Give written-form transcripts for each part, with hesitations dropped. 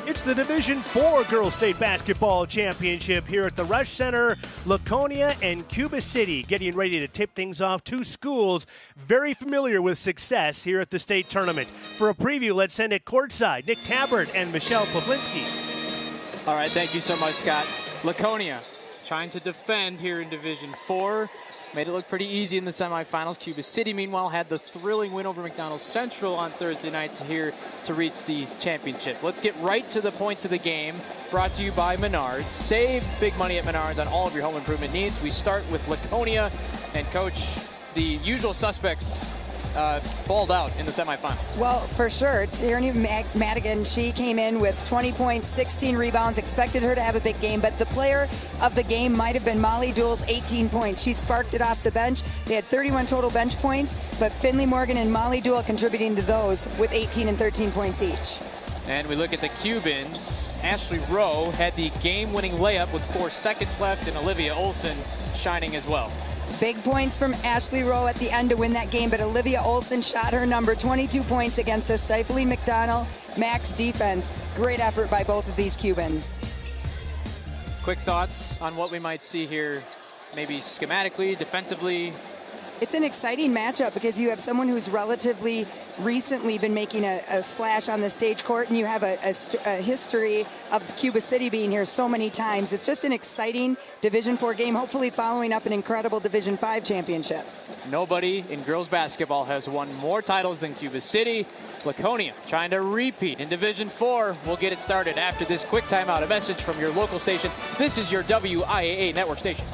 It's the Division IV Girls State Basketball Championship here at the Rush Center. Laconia and Cuba City getting ready to tip things off. Two schools very familiar with success here at the state tournament. For a preview, let's send it courtside. Nick Tabbert and Michelle Pawlinski. All right, thank you so much, Scott. Laconia trying to defend here in Division IV. Made it look pretty easy in the semifinals. Cuba City, meanwhile, had the thrilling win over McDonald Central on Thursday night to reach the championship. Let's get right to the points of the game. Brought to you by Menards. Save big money at Menards on all of your home improvement needs. We start with Laconia, and Coach, the usual suspects balled out in the semifinals. Well, for sure. Tierney Madigan, she came in with 20 points, 16 rebounds. Expected her to have a big game, but the player of the game might have been Molly Doole's 18 points. She sparked it off the bench. They had 31 total bench points, but Finley Morgan and Molly Doole contributing to those with 18 and 13 points each. And we look at the Cubans. Ashley Rowe had the game-winning layup with 4 seconds left, and Olivia Olson shining as well. Big points from Ashley Rowe at the end to win that game, but Olivia Olson shot her number, 22 points against a stifling McDonald Max defense. Great effort by both of these Cubans. Quick thoughts on what we might see here, maybe schematically, defensively? It's an exciting matchup because you have someone who's relatively recently been making a splash on the stage court, and you have a history of Cuba City being here so many times. It's just an exciting Division IV game, hopefully following up an incredible Division V championship. Nobody in girls basketball has won more titles than Cuba City. Laconia trying to repeat in Division IV. We'll get it started after this quick timeout. A message from your local station. This is your WIAA network station.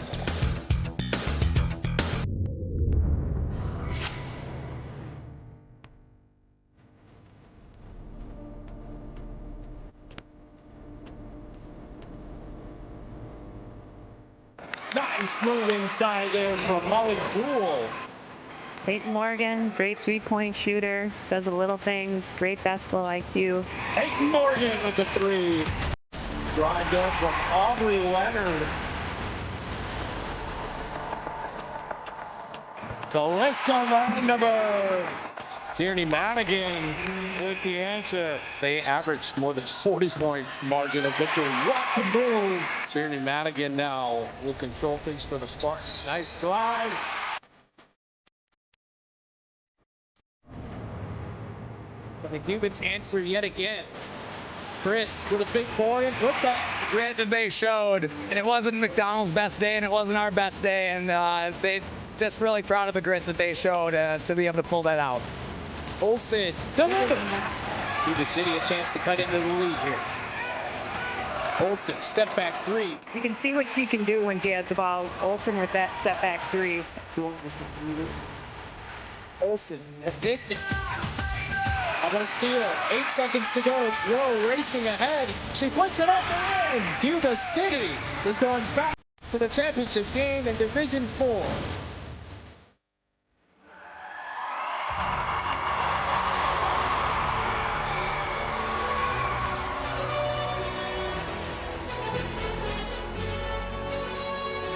Nice move inside there from Molly Doole. Peyton Morgan, great three-point shooter, does the little things, great basketball IQ. Peyton Morgan with the three. Drive up from Aubrey Leonard. The list on that number. Tierney Madigan with the answer. They averaged more than 40 points margin of victory. What a move. Tierney Madigan now will control things for the Spartans. Nice drive. But the Cubans answer yet again. Chris with a big point. Look that. Granted, they showed, and it wasn't McDonald's best day, and it wasn't our best day, and they just really proud of the grit that they showed to be able to pull that out. Olsen delivered. Cuba City a chance to cut into the lead here. Olsen, step back three. You can see what she can do when she has the ball. Olsen with that step back three. Olsen, a distance. How about a steal? 8 seconds to go. It's Rowe racing ahead. She puts it up and in. Cuba City is going back to the championship game in Division IV.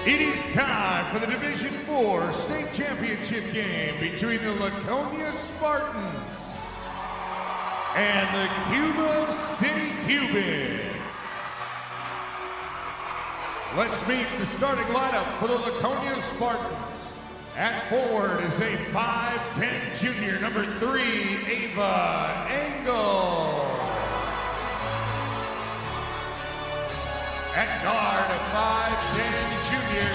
It is time for the Division IV State Championship game between the Laconia Spartans and the Cuba City Cubans. Let's meet the starting lineup for the Laconia Spartans. At forward is a 5'10" junior, number 3, Ava Engel. At guard, a 5'10" junior,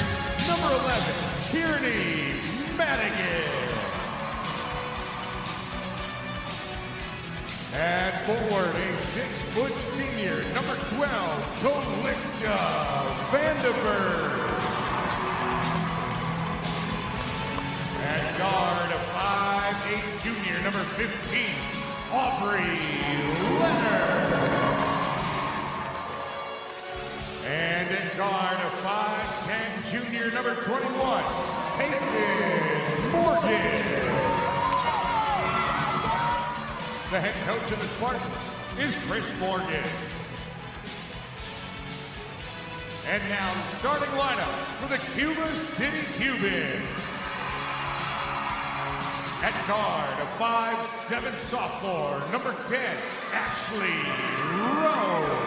number 11, Tierney Madigan. At forward, a 6-foot senior, number 12, Calista Vandenberg. At guard, a 5'8" junior, number 15, Aubrey Leonard. And in guard, a 5'10" junior, number 21, Peyton Morgan. The head coach of the Spartans is Chris Morgan. And now the starting lineup for the Cuba City Cubans. At guard, a 5'7" sophomore, number 10, Ashley Rowe.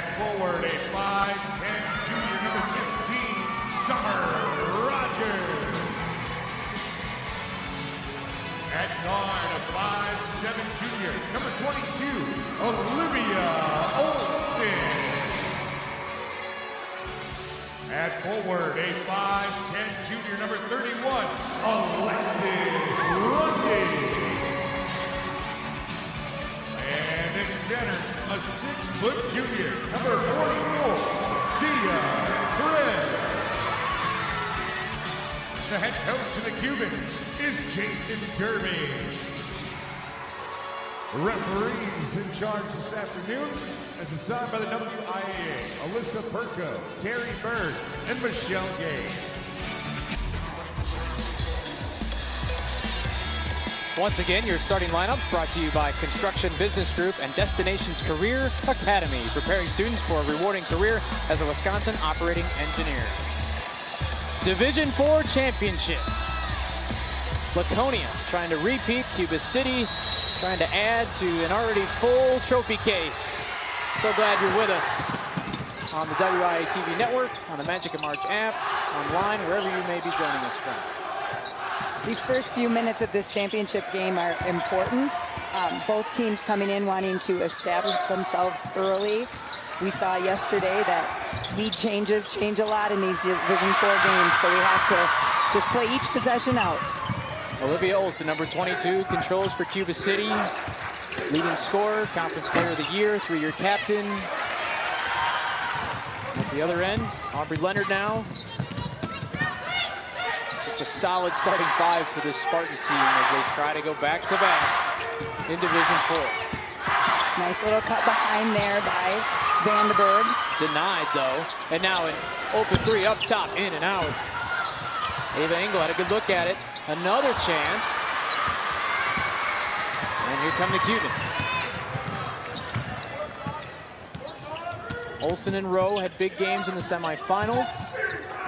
At forward, a 5'10" junior, number 15, Summer Rogers. At guard, a 5'7" junior, number 22, Olivia Olsen. At forward, a 5'10" junior, number 31, Alexis Lundy. And at center, a 6-foot junior, number 44, Dia Perez. The head coach of the Cubans is Jason Derby. Referees in charge this afternoon, as assigned by the WIAA, Alyssa Perko, Terry Bird, and Michelle Gay. Once again, your starting lineups brought to you by Construction Business Group and Destinations Career Academy, preparing students for a rewarding career as a Wisconsin operating engineer. Division IV championship. Laconia trying to repeat. Cuba City trying to add to an already full trophy case. So glad you're with us on the WIAA TV network, on the Magic of March app, online, wherever you may be joining us from. These first few minutes of this championship game are important. Both teams coming in wanting to establish themselves early. We saw yesterday that lead changes change a lot in these Division IV games, so we have to just play each possession out. Olivia Olsen, number 22, controls for Cuba City. Leading scorer, Conference Player of the Year, 3-year captain. At the other end, Aubrey Leonard now. Just a solid starting 5 for this Spartans team as they try to go back-to-back in Division IV. Nice little cut behind there by Vandenberg. Denied, though. And now an open 3 up top, in and out. Ava Engel had a good look at it. Another chance. And here come the Cubans. Olsen and Rowe had big games in the semifinals.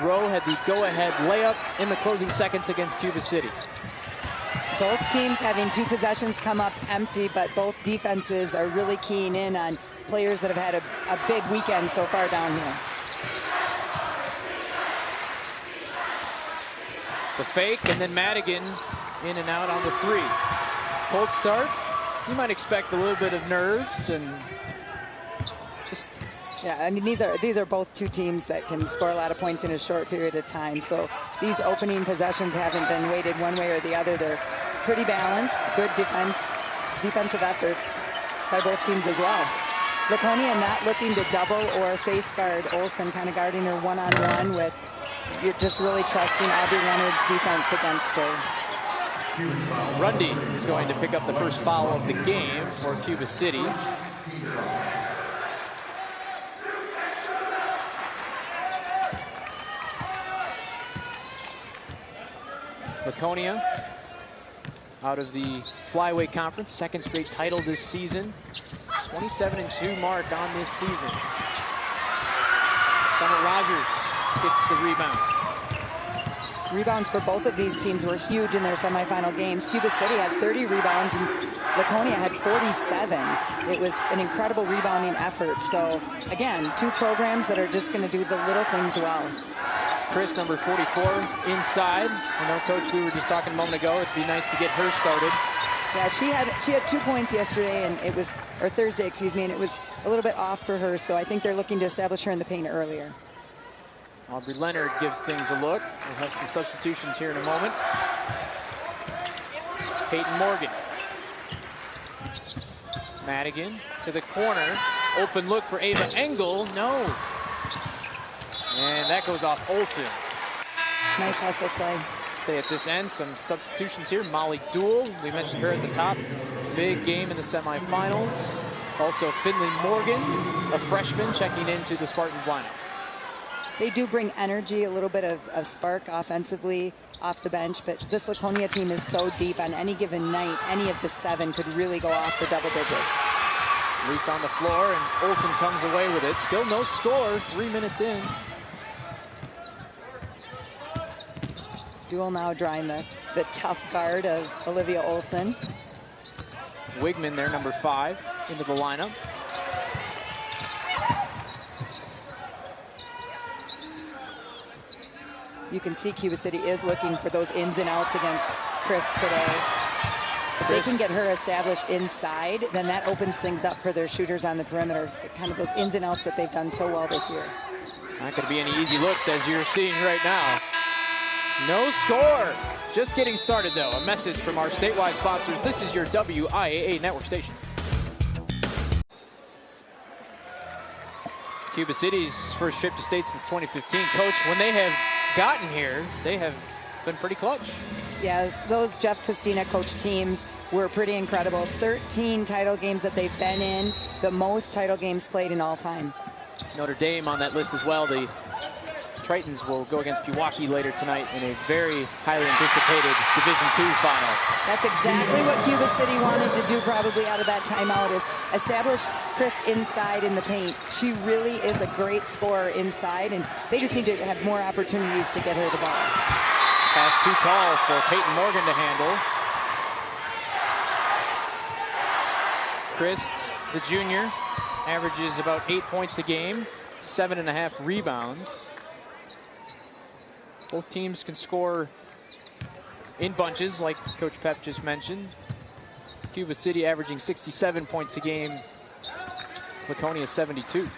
Rowe had the go-ahead layup in the closing seconds against Cuba City. Both teams having 2 possessions come up empty, but both defenses are really keying in on players that have had a big weekend so far down here. The fake, and then Madigan in and out on the 3. Cold start. You might expect a little bit of nerves and just... Yeah, I mean, these are both 2 teams that can score a lot of points in a short period of time. So these opening possessions haven't been weighted one way or the other. They're pretty balanced, good defensive efforts by both teams as well. Laconia not looking to double or face guard Olsen, kind of guarding her one-on-one with, you're just really trusting Aubrey Leonard's defense against her. Rundy is going to pick up the first foul of the game for Cuba City. Laconia out of the flyweight conference, second straight title this season. 27-2 mark on this season. Summer Rogers gets the rebound. Rebounds for both of these teams were huge in their semifinal games. Cuba City had 30 rebounds and Laconia had 47. It was an incredible rebounding effort. So again, 2 programs that are just going to do the little things well. Chris, number 44, inside. I know, Coach, we were just talking a moment ago. It'd be nice to get her started. Yeah, she had 2 points yesterday, and it was, or Thursday, excuse me, and it was a little bit off for her. So I think they're looking to establish her in the paint earlier. Aubrey Leonard gives things a look. We'll have some substitutions here in a moment. Peyton Morgan. Madigan to the corner. Open look for Ava Engel. No. And that goes off Olsen. Nice hustle play. Stay at this end. Some substitutions here. Molly Dool, we mentioned her at the top. Big game in the semifinals. Also Finley Morgan, a freshman, checking into the Spartans lineup. They do bring energy, a little bit of spark offensively off the bench, but this Laconia team is so deep on any given night. Any of the 7 could really go off for double digits. Loose on the floor, and Olsen comes away with it. Still no score, 3 minutes in. Dool now drawing the tough guard of Olivia Olsen. Wigman there, number 5, into the lineup. you can see Cuba City is looking for those ins and outs against Chris today. If they can get her established inside, then that opens things up for their shooters on the perimeter. Kind of those ins and outs that they've done so well this year. Not going to be any easy looks, as you're seeing right now. No score. Just getting started, though. A message from our statewide sponsors. This is your WIAA network station. Cuba City's first trip to state since 2015. Coach, when they have gotten here, they have been pretty clutch. Yes, those Jeff Pastina coach teams were pretty incredible. 13 title games that they've been in, the most title games played in all time. Notre Dame on that list as well. The Tritons will go against Pewaukee later tonight in a very highly anticipated Division II final. That's exactly what Cuba City wanted to do probably out of that timeout, is establish Chris inside in the paint. She really is a great scorer inside, and they just need to have more opportunities to get her the ball. Pass too tall for Peyton Morgan to handle. Chris, the junior, averages about 8 points a game, 7.5 rebounds. Both teams can score in bunches, like Coach Pep just mentioned. Cuba City averaging 67 points a game. Laconia 72.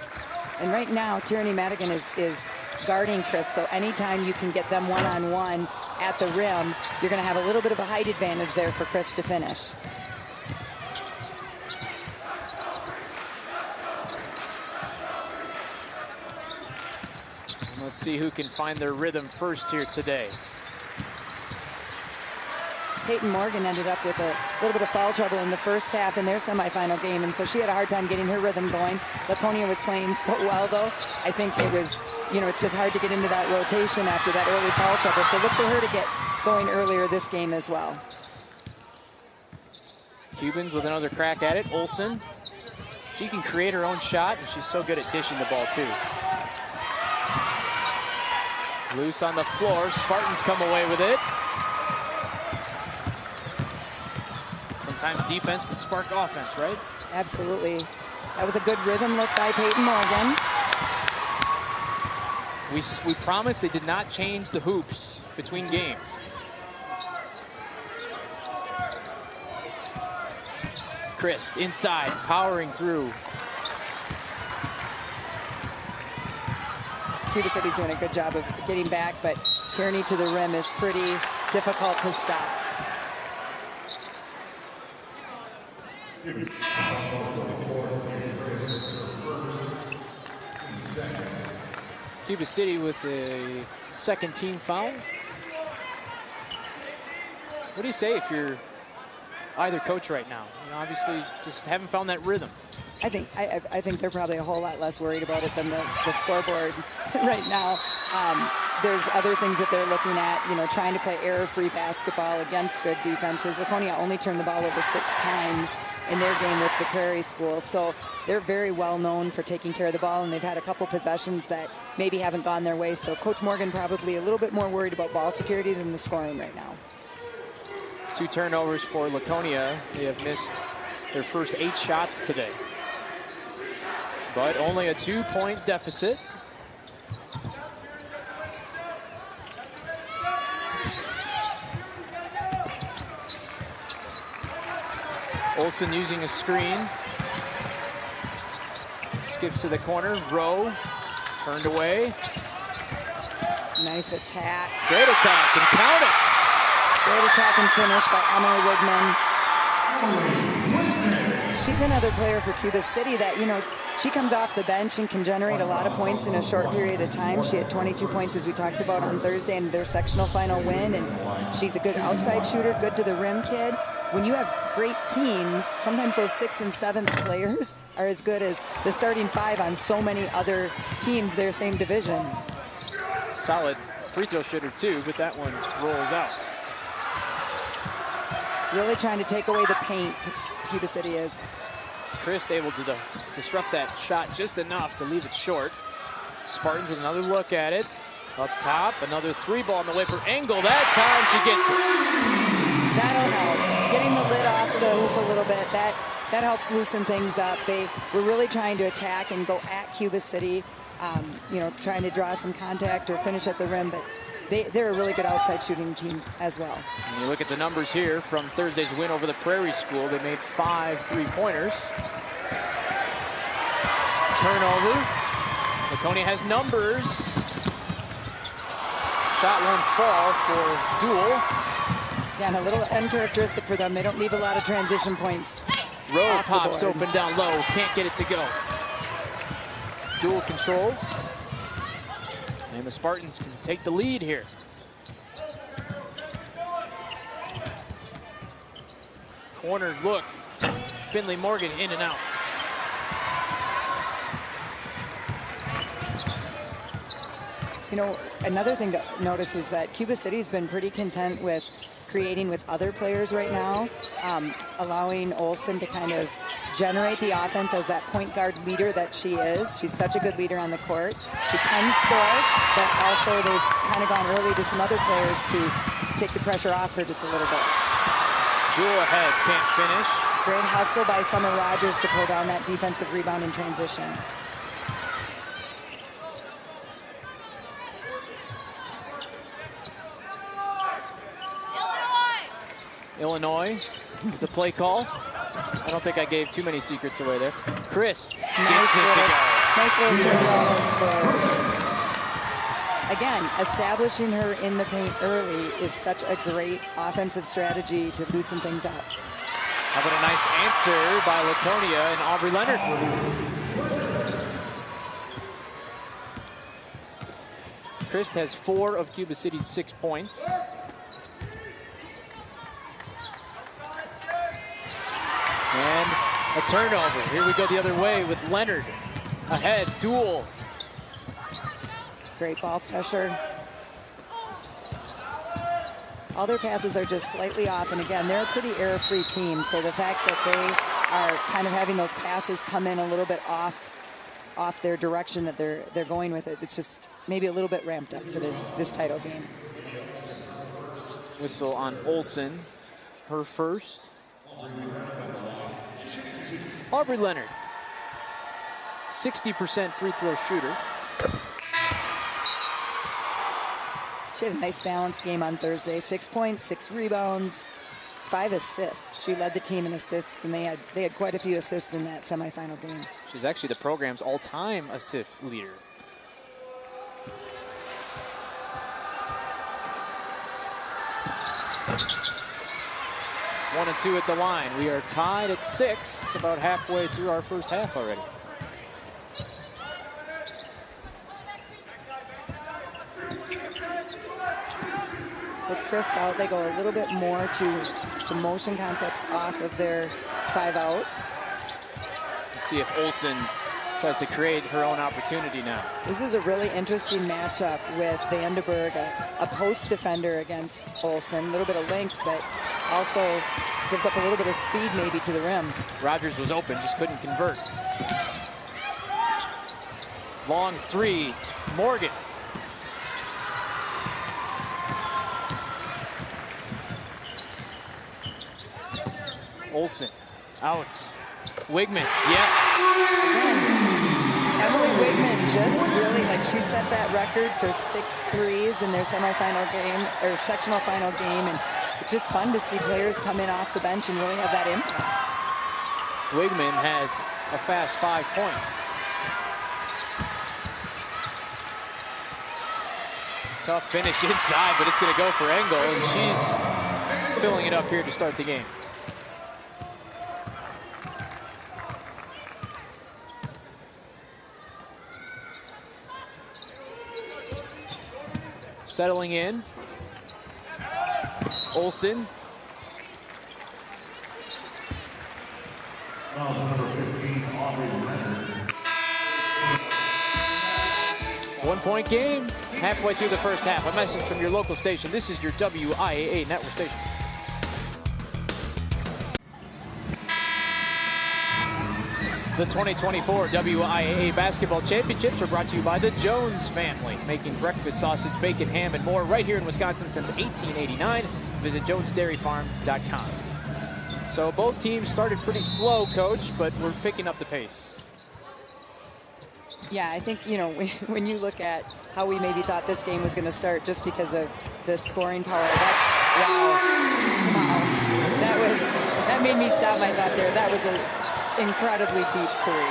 And right now, Tierney Madigan is guarding Chris, so anytime you can get them one-on-one at the rim, you're going to have a little bit of a height advantage there for Chris to finish. Let's see who can find their rhythm first here today. Peyton Morgan ended up with a little bit of foul trouble in the first half in their semifinal game, and so she had a hard time getting her rhythm going. Laconia was playing so well, though. I think it was, it's just hard to get into that rotation after that early foul trouble. So look for her to get going earlier this game as well. Cubans with another crack at it. Olsen. She can create her own shot, and she's so good at dishing the ball, too. Loose on the floor. Spartans come away with it. Sometimes defense can spark offense, right? Absolutely. That was a good rhythm look by Peyton Morgan. We promised they did not change the hoops between games. Chris inside, powering through. Cuba City's doing a good job of getting back, but Tierney to the rim is pretty difficult to stop. Cuba City with a second team foul. What do you say if you're either coach right now? Obviously just haven't found that rhythm. I think they're probably a whole lot less worried about it than the scoreboard right now. There's other things that they're looking at, trying to play error-free basketball against good defenses. Laconia only turned the ball over 6 times in their game with the Prairie School. So they're very well known for taking care of the ball, and they've had a couple possessions that maybe haven't gone their way. So Coach Morgan probably a little bit more worried about ball security than the scoring right now. 2 turnovers for Laconia. They have missed their first 8 shots today. But only a 2-point deficit. Olsen using a screen. Skips to the corner. Rowe turned away. Nice attack. Great attack, and count it. Great attack and finish by Emily Wigman. She's another player for Cuba City that, she comes off the bench and can generate a lot of points in a short period of time. She had 22 points, as we talked about on Thursday, in their sectional final win, and she's a good outside shooter, good to the rim kid. When you have great teams, sometimes those 6th and 7th players are as good as the starting 5 on so many other teams their same division. Solid free throw shooter too, but that one rolls out. Really trying to take away the paint, Cuba City is. Chris able to disrupt that shot just enough to leave it short. Spartans with another look at it. Up top, another 3-ball on the way for Engel. That time she gets it. That'll help. Getting the lid off the hoop a little bit, that helps loosen things up. They were really trying to attack and go at Cuba City, trying to draw some contact or finish at the rim, but they're a really good outside shooting team as well. And you look at the numbers here from Thursday's win over the Prairie School. They made 5 3-pointers. Turnover. Laconia has numbers. Shot won't fall for Duel. Yeah, and a little uncharacteristic for them. They don't leave a lot of transition points. Rowe pops open down low. Can't get it to go. Duel controls. And the Spartans can take the lead here. Cornered look. Finley Morgan in and out. You know, another thing to notice is that Cuba City's been pretty content with creating with other players right now, allowing Olsen to kind of generate the offense as that point guard leader that she is. She's such a good leader on the court. She can score, but also they've kind of gone early to some other players to take the pressure off her just a little bit. Jewel ahead, can't finish. Great hustle by Summer Rogers to pull down that defensive rebound in transition. Illinois with the play call. I don't think I gave too many secrets away there. Christ nice little again, establishing her in the paint early is such a great offensive strategy to loosen things up. How about a nice answer by Laconia and Aubrey Leonard. Christ has 4 of Cuba City's 6 points. And a turnover. Here we go the other way with Leonard. Ahead, Duel. Great ball pressure. All their passes are just slightly off. And again, they're a pretty error-free team. So the fact that they are kind of having those passes come in a little bit off their direction that they're going with it, it's just maybe a little bit ramped up for this title game. Whistle on Olsen. Her first. Aubrey Leonard, 60% free throw shooter. She had a nice balanced game on Thursday. 6 points, 6 rebounds, 5 assists. She led the team in assists, and they had quite a few assists in that semifinal game. She's actually the program's all-time assist leader. One and 2 at the line. We are tied at 6, about halfway through our first half already. With Chris out, they go a little bit more to some motion concepts off of their 5-out. Let's see if Olsen tries to create her own opportunity now. This is a really interesting matchup with Vandenberg, a post defender against Olsen. A little bit of length, but also gives up a little bit of speed maybe to the rim. Rogers was open, just couldn't convert. Long 3, Morgan. Olsen, out. Wigman, yes. Emily Wigman just really, she set that record for 6 threes in their semifinal game, or sectional final game, and it's just fun to see players come in off the bench and really have that impact. Wigman has a fast 5 points. Tough finish inside, but it's going to go for Engel, and she's filling it up here to start the game. Settling in. Olsen. One-point game, halfway through the first half. A message from your local station. This is your WIAA network station. The 2024 WIAA Basketball Championships are brought to you by the Jones family, making breakfast sausage, bacon, ham, and more right here in Wisconsin since 1889. Visit jonesdairyfarm.com. So both teams started pretty slow, Coach, but we're picking up the pace. Yeah, I think, when you look at how we maybe thought this game was going to start just because of the scoring power, wow. That made me stop my thought there. That was an incredibly deep three.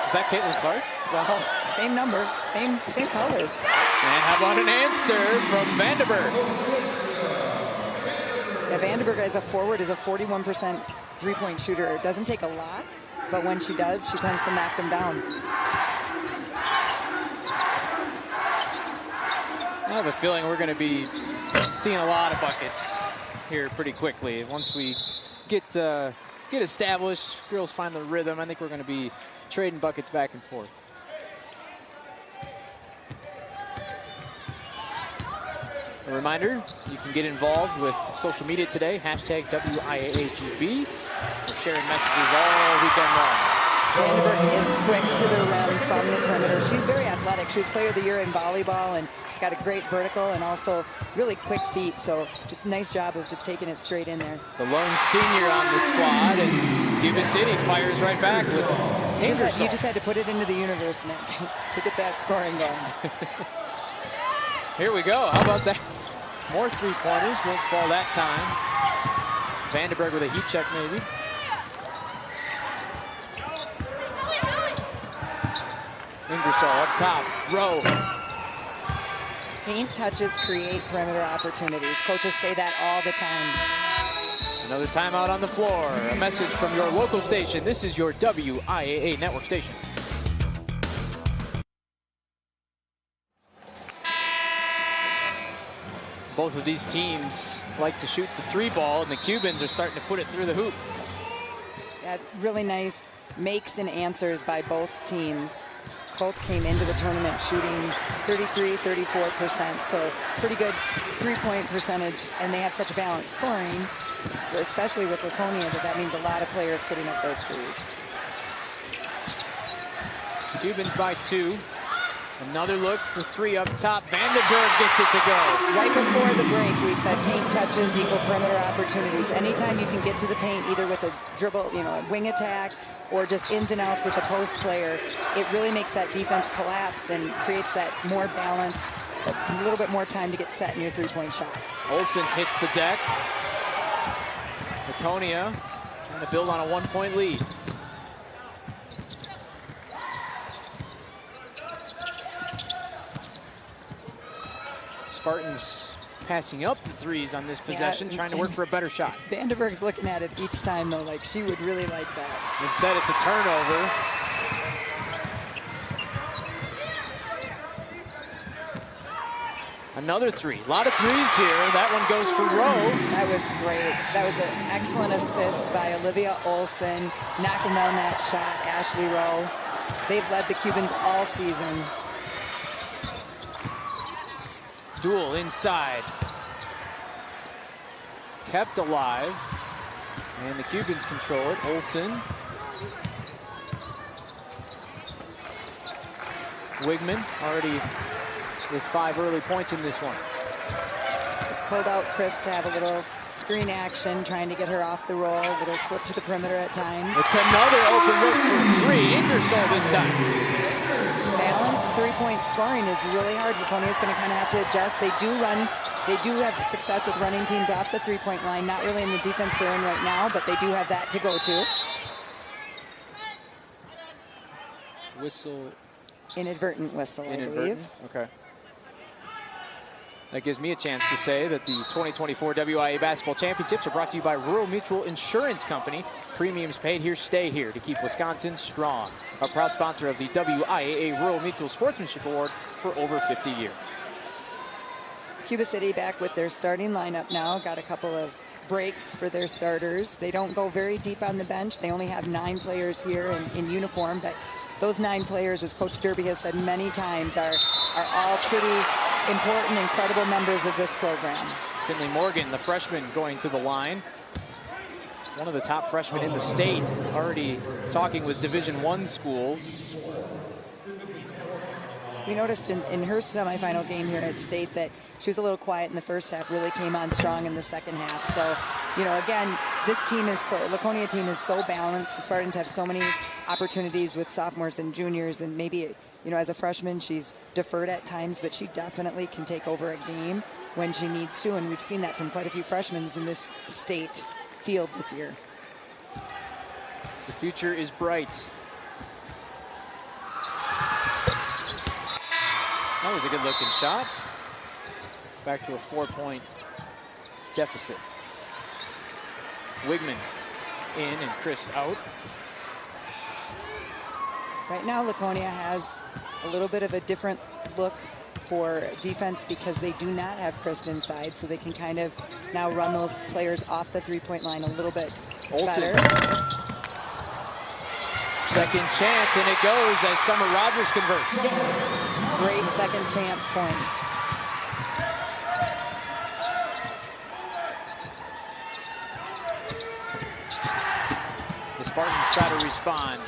Is that Caitlin Clark? Well, same number, same colors. And how about an answer from Vandenberg? Yeah, Vandenberg as a forward is a 41% three-point shooter. It doesn't take a lot, but when she does, she tends to knock them down. I have a feeling we're going to be seeing a lot of buckets here pretty quickly. Once we get established, girls find the rhythm, I think we're going to be trading buckets back and forth. A reminder, you can get involved with social media today, hashtag WIAAGB. We're sharing messages all weekend long. Vandenberg is quick to the rim from the perimeter. She's very athletic. She was player of the year in volleyball, and she's got a great vertical and also really quick feet. So just a nice job of just taking it straight in there. The lone senior on the squad, and Cuba City fires right back with you just had to put it into the universe, Nick, to get that scoring going. Here we go. How about that? More three-pointers. Won't fall that time. Vandenberg with a heat check, maybe. Ingersoll up top. Rowe. Paint touches create perimeter opportunities. Coaches say that all the time. Another timeout on the floor. A message from your local station. This is your WIAA network station. Both of these teams like to shoot the three ball, and the Cubans are starting to put it through the hoop. Yeah, really nice makes and answers by both teams. Both came into the tournament shooting 33, 34%, so pretty good three-point percentage, and they have such a balanced scoring, especially with Laconia, that means a lot of players putting up those threes. Cubans by 2. Another look for 3 up top. Vandenberg gets it to go. Right before the break, we said paint touches equal perimeter opportunities. Anytime you can get to the paint, either with a dribble, a wing attack, or just ins and outs with a post player, it really makes that defense collapse and creates that more balance, a little bit more time to get set in your three-point shot. Olsen hits the deck. Laconia trying to build on a 1-point lead. Spartans passing up the threes on this possession, trying to work for a better shot. Vandenberg's looking at it each time, though, like she would really like that. Instead, it's a turnover. Another 3. A lot of threes here. That one goes for Rowe. That was great. That was an excellent assist by Olivia Olsen. Knocking down that shot, Ashley Rowe. They've led the Cubans all season. Duel inside. Kept alive. And the Cubans control it. Olsen. Wigman already with 5 early points in this one. Pulled out Chris to have a little screen action, trying to get her off the roll. A little slip to the perimeter at times. It's another open look for 3. Ingersoll this time. Balanced three-point scoring is really hard. Laconia's going to kind of have to adjust. They do have success with running teams off the three-point line. Not really in the defense they're in right now, but they do have that to go to. Whistle. Inadvertent whistle, I believe. Okay. That gives me a chance to say that the 2024 WIAA Basketball Championships are brought to you by Rural Mutual Insurance Company. Premiums paid here, stay here to keep Wisconsin strong. A proud sponsor of the WIAA Rural Mutual Sportsmanship Award for over 50 years. Cuba City back with their starting lineup now. Got a couple of breaks for their starters. They don't go very deep on the bench. They only have 9 players here in uniform, but those 9 players, as Coach Derby has said many times, are all pretty important and credible members of this program. Finley Morgan, the freshman, going to the line. One of the top freshmen in the state, already talking with Division I schools. We noticed in her semifinal game here at State that she was a little quiet in the first half, really came on strong in the second half. So, again, this team is Laconia team is so balanced. The Spartans have so many opportunities with sophomores and juniors, and maybe, as a freshman, she's deferred at times, but she definitely can take over a game when she needs to, and we've seen that from quite a few freshmen in this state field this year. The future is bright. That was a good looking shot. Back to a 4-point deficit. Wigman in and Christ out. Right now, Laconia has a little bit of a different look for defense because they do not have Christ inside, so they can kind of now run those players off the three-point line a little bit better. Second chance, and it goes as Summer Rogers converts. Great second chance points. The Spartans try to respond.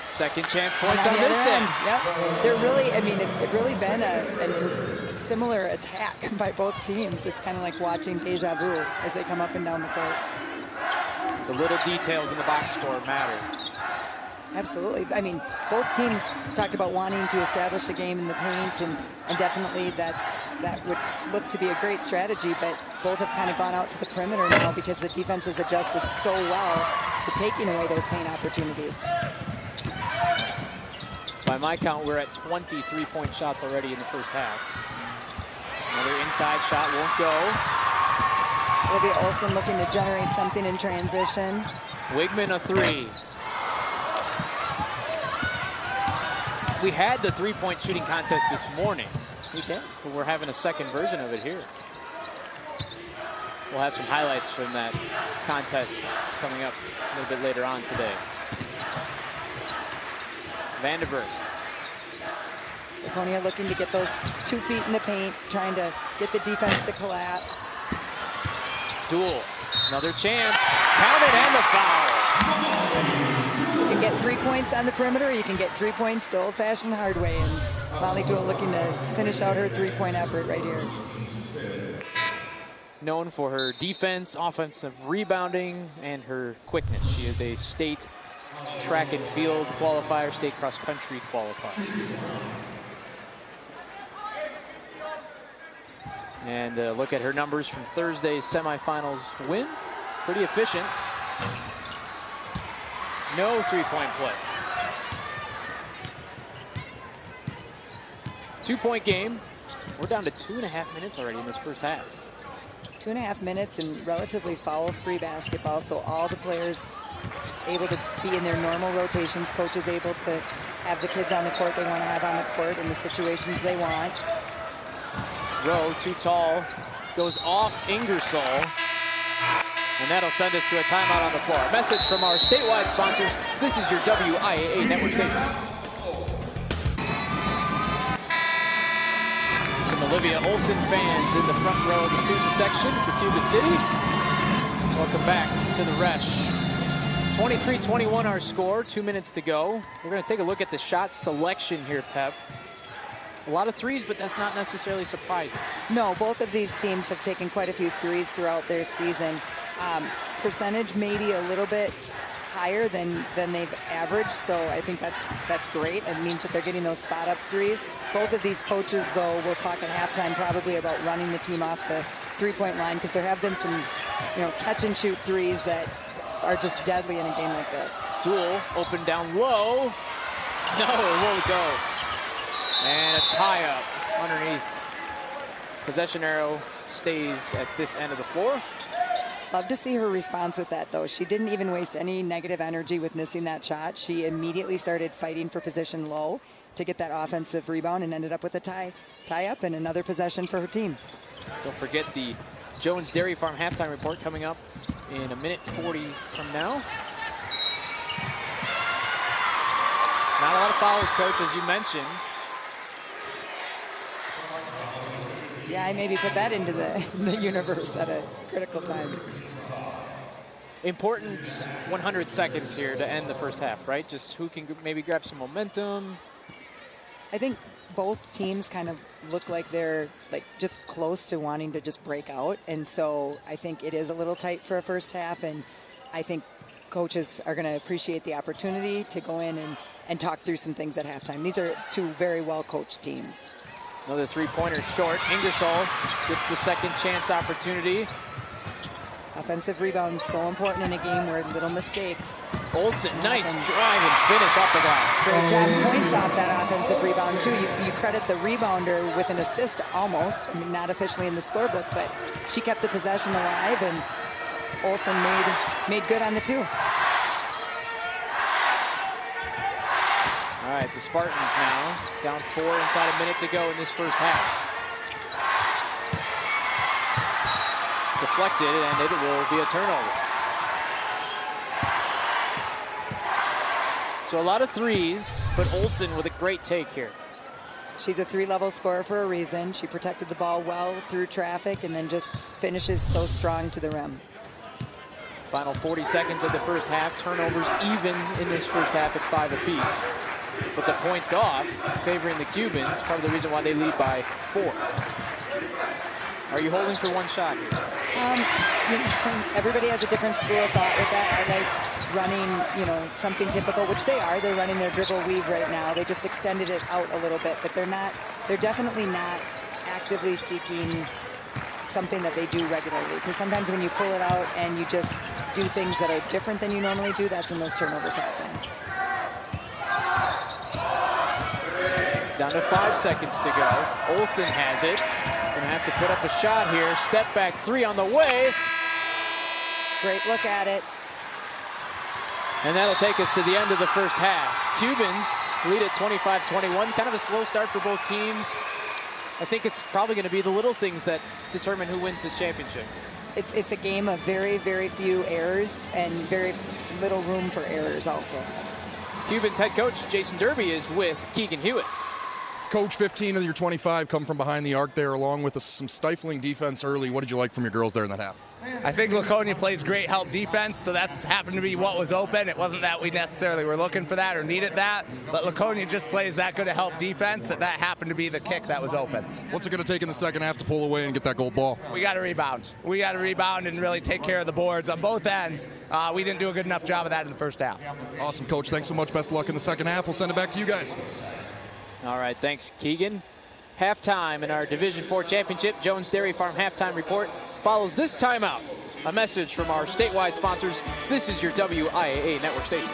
Second chance points on this end. Yep. They're really, it's really been a similar attack by both teams. It's kind of like watching deja vu as they come up and down the court. The little details in the box score matter. Absolutely. Both teams talked about wanting to establish a game in the paint, and definitely that would look to be a great strategy, but both have kind of gone out to the perimeter now because the defense has adjusted so well to taking away those paint opportunities. By my count, we're at 20 3-point shots already in the first half. Another inside shot won't go. Olivia Olsen looking to generate something in transition. Wigman a three. We had the 3-point shooting contest this morning. We did. But we're having a second version of it here. We'll have some highlights from that contest coming up a little bit later on today. Vandenberg. Laconia looking to get those 2 feet in the paint, trying to get the defense to collapse. Duel. Another chance. Counted and the foul. You can get 3 points on the perimeter, or you can get 3 points the old-fashioned hard way. And Molly Duel looking to finish out her 3-point effort right here. Known for her defense, offensive rebounding, and her quickness. She is a state track and field qualifier, state cross-country qualifier. And look at her numbers from Thursday's semifinals win. Pretty efficient. No 3-point play. 2-point game. We're down to 2.5 minutes already in this first half. 2.5 minutes and relatively foul-free basketball, so all the players able to be in their normal rotations. Coach is able to have the kids on the court they want to have on the court in the situations they want. Rowe, too tall, goes off Ingersoll, and that'll send us to a timeout on the floor. A message from our statewide sponsors. This is your WIAA network station. Some Olivia Olsen fans in the front row of the student section for Cuba City. Welcome back to the Resch. 23-21 our score, 2 minutes to go. We're going to take a look at the shot selection here, Pep. A lot of threes, but that's not necessarily surprising. No, both of these teams have taken quite a few threes throughout their season. Percentage maybe a little bit higher than they've averaged, so I think that's great. It means that they're getting those spot-up threes. Both of these coaches, though, will talk at halftime probably about running the team off the three-point line because there have been some, catch-and-shoot threes that are just deadly in a game like this. Duel, open down low. No, it won't go. And a tie-up underneath. Possession arrow stays at this end of the floor. Love to see her response with that, though. She didn't even waste any negative energy with missing that shot. She immediately started fighting for position low to get that offensive rebound and ended up with a tie-up and another possession for her team. Don't forget the Jones Dairy Farm halftime report coming up in a minute 40 from now. Not a lot of fouls, Coach, as you mentioned. Yeah, I maybe put that into the universe at a critical time. Important 100 seconds here to end the first half, right? Just who can maybe grab some momentum. I think both teams kind of look like they're just close to wanting to just break out. And so I think it is a little tight for a first half. And I think coaches are going to appreciate the opportunity to go in and talk through some things at halftime. These are two very well-coached teams. Another three-pointer short. Ingersoll gets the second chance opportunity. Offensive rebound so important in a game where little mistakes. Olsen, nice drive and finish off the glass. Great job, points off that offensive rebound too. You credit the rebounder with an assist almost. I mean, not officially in the scorebook, but she kept the possession alive, and Olsen made good on the two. All right, the Spartans now down 4 inside a minute to go in this first half. Deflected, and it will be a turnover. So a lot of threes, but Olsen with a great take here. She's a 3-level scorer for a reason. She protected the ball well through traffic and then just finishes so strong to the rim. Final 40 seconds of the first half. Turnovers even in this first half at 5 apiece. But the points off, favoring the Cubans, part of the reason why they lead by 4. Are you holding for one shot here? Everybody has a different school of thought with that. I like running, something typical, which they are. They're running their dribble weave right now. They just extended it out a little bit, but they're definitely not actively seeking something that they do regularly. Because sometimes when you pull it out and you just do things that are different than you normally do, that's when those turnovers happen. Down to 5 seconds to go. Olsen has it. Gonna have to put up a shot here. Step back 3 on the way. Great look at it. And that'll take us to the end of the first half. Cubans lead at 25-21. Kind of a slow start for both teams. I think it's probably going to be the little things that determine who wins this championship. It's a game of very, very few errors and very little room for errors also. Cubans head coach Jason Derby is with Keegan Hewitt. Coach, 15 of your 25 come from behind the arc there, along with some stifling defense early. What did you like from your girls there in that half? I think Laconia plays great help defense, so that's happened to be what was open. It wasn't that we necessarily were looking for that or needed that, but Laconia just plays that good a help defense that happened to be the kick that was open. What's it going to take in the second half to pull away and get that gold ball? We got to rebound. We got to rebound and really take care of the boards on both ends. We didn't do a good enough job of that in the first half. Awesome, Coach. Thanks so much. Best of luck in the second half. We'll send it back to you guys. All right, thanks, Keegan. Halftime in our Division IV championship. Jones Dairy Farm halftime report follows this timeout. A message from our statewide sponsors. This is your WIAA network station.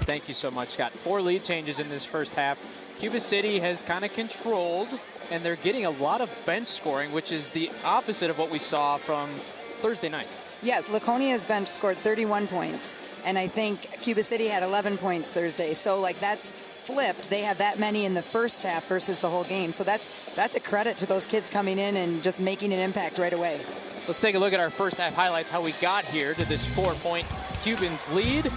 Thank you so much, Scott. 4 lead changes in this first half. Cuba City has kind of controlled, and they're getting a lot of bench scoring, which is the opposite of what we saw from Thursday night. Yes, Laconia's bench scored 31 points, and I think Cuba City had 11 points Thursday. So, that's flipped. They had that many in the first half versus the whole game. So that's a credit to those kids coming in and just making an impact right away. Let's take a look at our first half highlights, how we got here to this 4-point Cubans lead.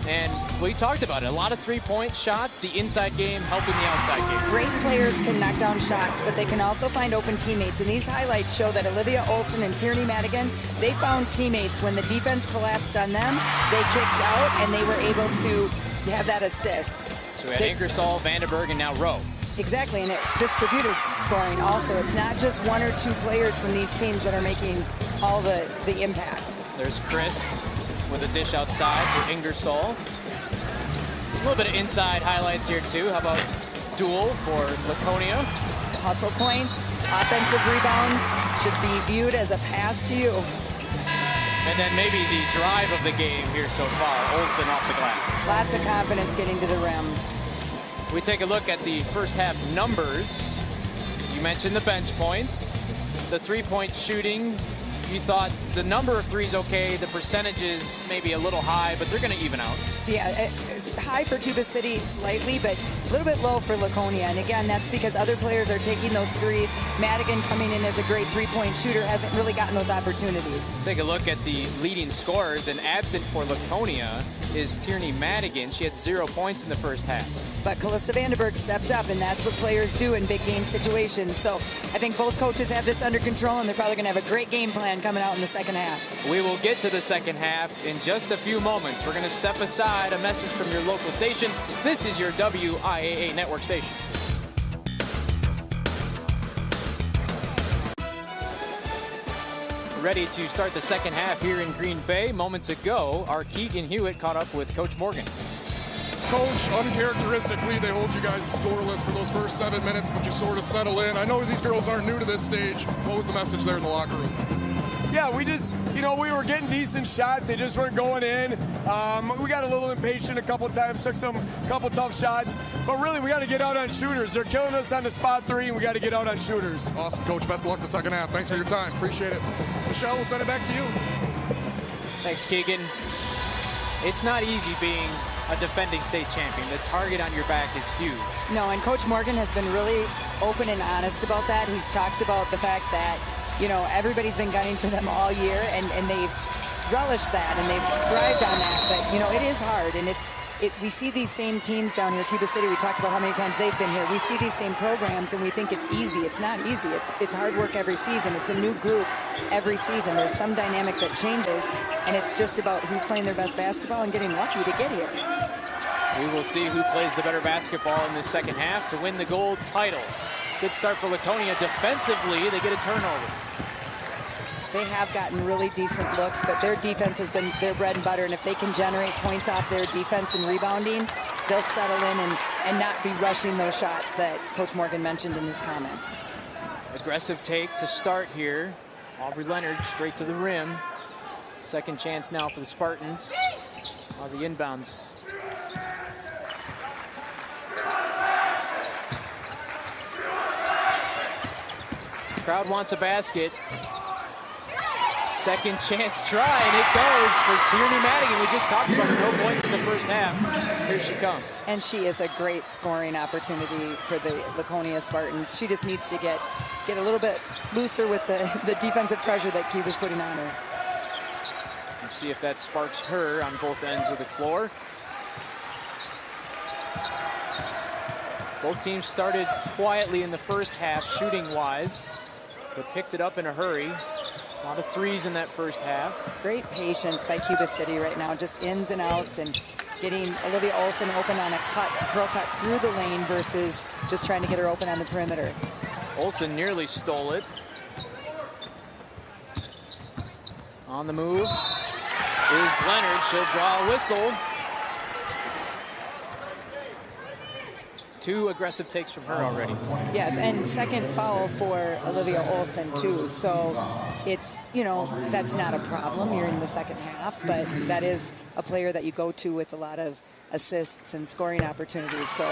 And we talked about it. A lot of 3-point shots, the inside game helping the outside game. Great players can knock down shots, but they can also find open teammates. And these highlights show that Olivia Olsen and Tierney Madigan, they found teammates. When the defense collapsed on them, they kicked out and they were able to have that assist. So we had Ingersoll, Vandenberg, and now Rowe. Exactly, and it's distributed scoring also. It's not just 1 or 2 players from these teams that are making all the impact. There's Chris with a dish outside for Ingersoll. A little bit of inside highlights here too. How about Duel for Laconia? Hustle points, offensive rebounds should be viewed as a pass to you. And then maybe the drive of the game here so far. Olsen off the glass. Lots of confidence getting to the rim. We take a look at the first half numbers. You mentioned the bench points, the 3-point shooting. You thought the number of threes okay, the percentages maybe a little high, but they're going to even out. Yeah, it's high for Cuba City slightly, but a little bit low for Laconia. And again, that's because other players are taking those threes. Madigan coming in as a great 3-point shooter hasn't really gotten those opportunities. Take a look at the leading scorers, and absent for Laconia is Tierney Madigan. She had 0 points in the first half. But Calista Vandenberg stepped up, and that's what players do in big game situations. So I think both coaches have this under control, and they're probably going to have a great game plan coming out in the second half. We will get to the second half in just a few moments. We're going to step aside. A message from your local station. This is your WIAA network station. ready to start the second half here in Green Bay. Moments ago, our Keegan Hewitt caught up with Coach Morgan. Coach, uncharacteristically, they hold you guys scoreless for those first 7 minutes, but you sort of settle in. I know these girls aren't new to this stage. What was the message there in the locker room? Yeah, we just, we were getting decent shots. They just weren't going in. We got a little impatient a couple times, took couple tough shots. But really, we got to get out on shooters. They're killing us on the spot three, and we got to get out on shooters. Awesome, Coach. Best of luck the second half. Thanks for your time. Appreciate it. Michelle, we'll send it back to you. Thanks, Keegan. It's not easy being a defending state champion. The target on your back is huge. No, and Coach Morgan has been really open and honest about that. He's talked about the fact that, everybody's been gunning for them all year, and they've relished that, and they've thrived on that. But, it is hard, and we see these same teams down here, Cuba City. We talked about how many times they've been here. We see these same programs, and we think it's easy. It's not easy. It's hard work every season. It's a new group every season. There's some dynamic that changes, and it's just about who's playing their best basketball and getting lucky to get here. We will see who plays the better basketball in the second half to win the gold title. Good start for Laconia. Defensively, they get a turnover. They have gotten really decent looks, but their defense has been their bread and butter, and if they can generate points off their defense and rebounding, they'll settle in and not be rushing those shots that Coach Morgan mentioned in his comments. Aggressive take to start here. Aubrey Leonard straight to the rim. Second chance now for the Spartans. The inbounds. Crowd wants a basket. Second chance try, and it goes for Tierney Madigan. We just talked about her. No points in the first half. Here she comes. And she is a great scoring opportunity for the Laconia Spartans. She just needs to get a little bit looser with the defensive pressure that Cuba's putting on her. Let's see if that sparks her on both ends of the floor. Both teams started quietly in the first half, shooting-wise, but picked it up in a hurry. A lot of threes in that first half. Great patience by Cuba City right now, just ins and outs and getting Olivia Olson open on a curl cut through the lane versus just trying to get her open on the perimeter. Olson nearly stole it. On the move is Leonard. She'll draw a whistle. Two aggressive takes from her already. Yes, and second foul for Olivia Olson, too. So it's, that's not a problem. You're in the second half, but that is a player that you go to with a lot of assists and scoring opportunities. So,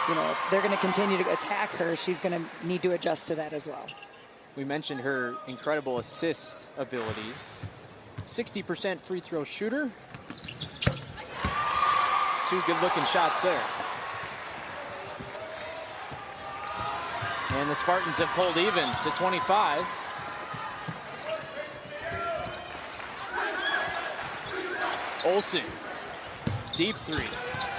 if they're going to continue to attack her, she's going to need to adjust to that as well. We mentioned her incredible assist abilities. 60% free throw shooter. Two good-looking shots there. And the Spartans have pulled even to 25. Olsen, deep three.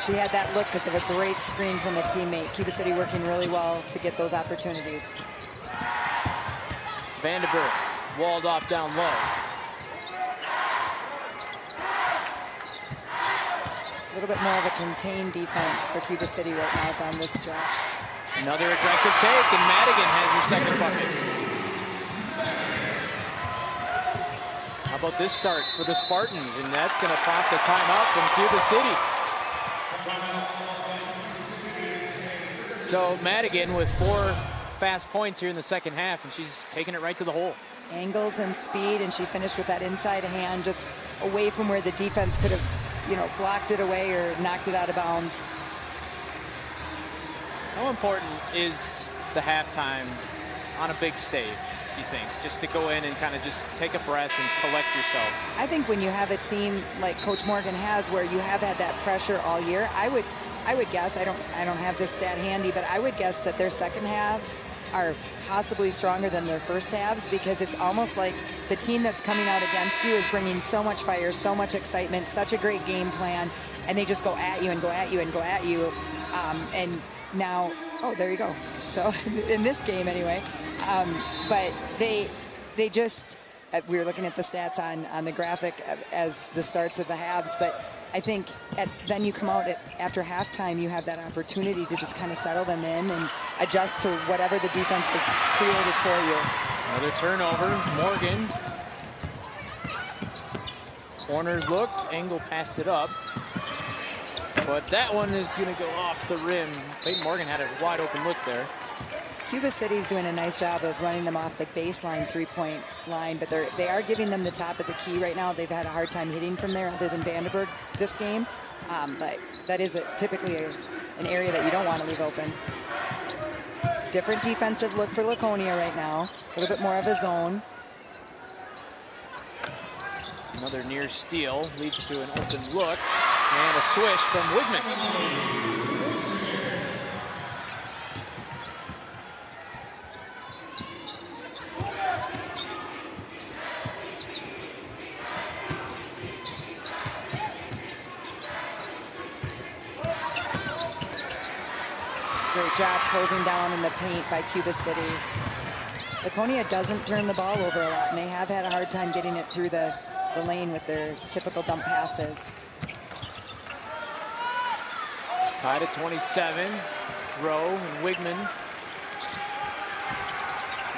She had that look because of a great screen from a teammate. Cuba City working really well to get those opportunities. Vandenberg walled off down low. A little bit more of a contained defense for Cuba City right now down this stretch. Another aggressive take, and Madigan has her second bucket. How about this start for the Spartans? And that's going to prompt the timeout from Cuba City. So Madigan with 4 fast points here in the second half, and she's taking it right to the hole. Angles and speed, and she finished with that inside hand just away from where the defense could have, blocked it away or knocked it out of bounds. How important is the halftime on a big stage, do you think? Just to go in and kind of just take a breath and collect yourself? I think when you have a team like Coach Morgan has, where you have had that pressure all year, I would guess, I don't have this stat handy, but I would guess that their second halves are possibly stronger than their first halves, because it's almost like the team that's coming out against you is bringing so much fire, so much excitement, such a great game plan, and they just go at you and go at you and go at you. And now, there you go. So in this game anyway, but they just, we were looking at the stats on the graphic as the starts of the halves, but I think then you come out after halftime, you have that opportunity to just kind of settle them in and adjust to whatever the defense has created for you. Another turnover. Morgan Corner look, Engel passed it up. But that one is going to go off the rim. Peyton Morgan had a wide open look there. Cuba City's doing a nice job of running them off the baseline three-point line, but they are giving them the top of the key right now. They've had a hard time hitting from there other than Vandenberg this game. But that is typically an area that you don't want to leave open. Different defensive look for Laconia right now. A little bit more of a zone. Another near steal leads to an open look. And a swish from Wigman. Great job closing down in the paint by Cuba City. Laconia doesn't turn the ball over a lot, and they have had a hard time getting it through the lane with their typical dump passes. Tied at 27. Rowe and Wigman.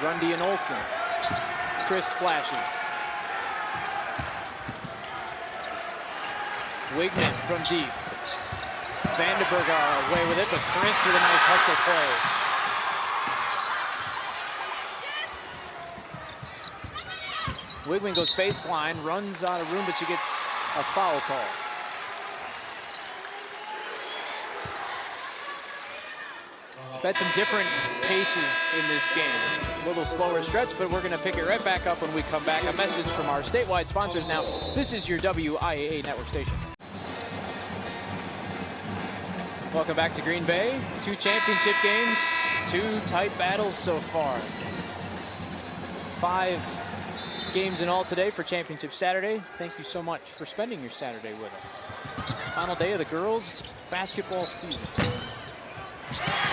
Grundy and Olsen. Chris flashes. Wigman from deep. Vandenberg away with it, but Chris with a nice hustle play. Wigman goes baseline, runs out of room, but she gets a foul call. We've had some different paces in this game. A little slower stretch, but we're going to pick it right back up when we come back. A message from our statewide sponsors. Now, this is your WIAA network station. Welcome back to Green Bay. 2 championship games, 2 tight battles so far. 5 games in all today for Championship Saturday. Thank you so much for spending your Saturday with us. Final day of the girls' basketball season.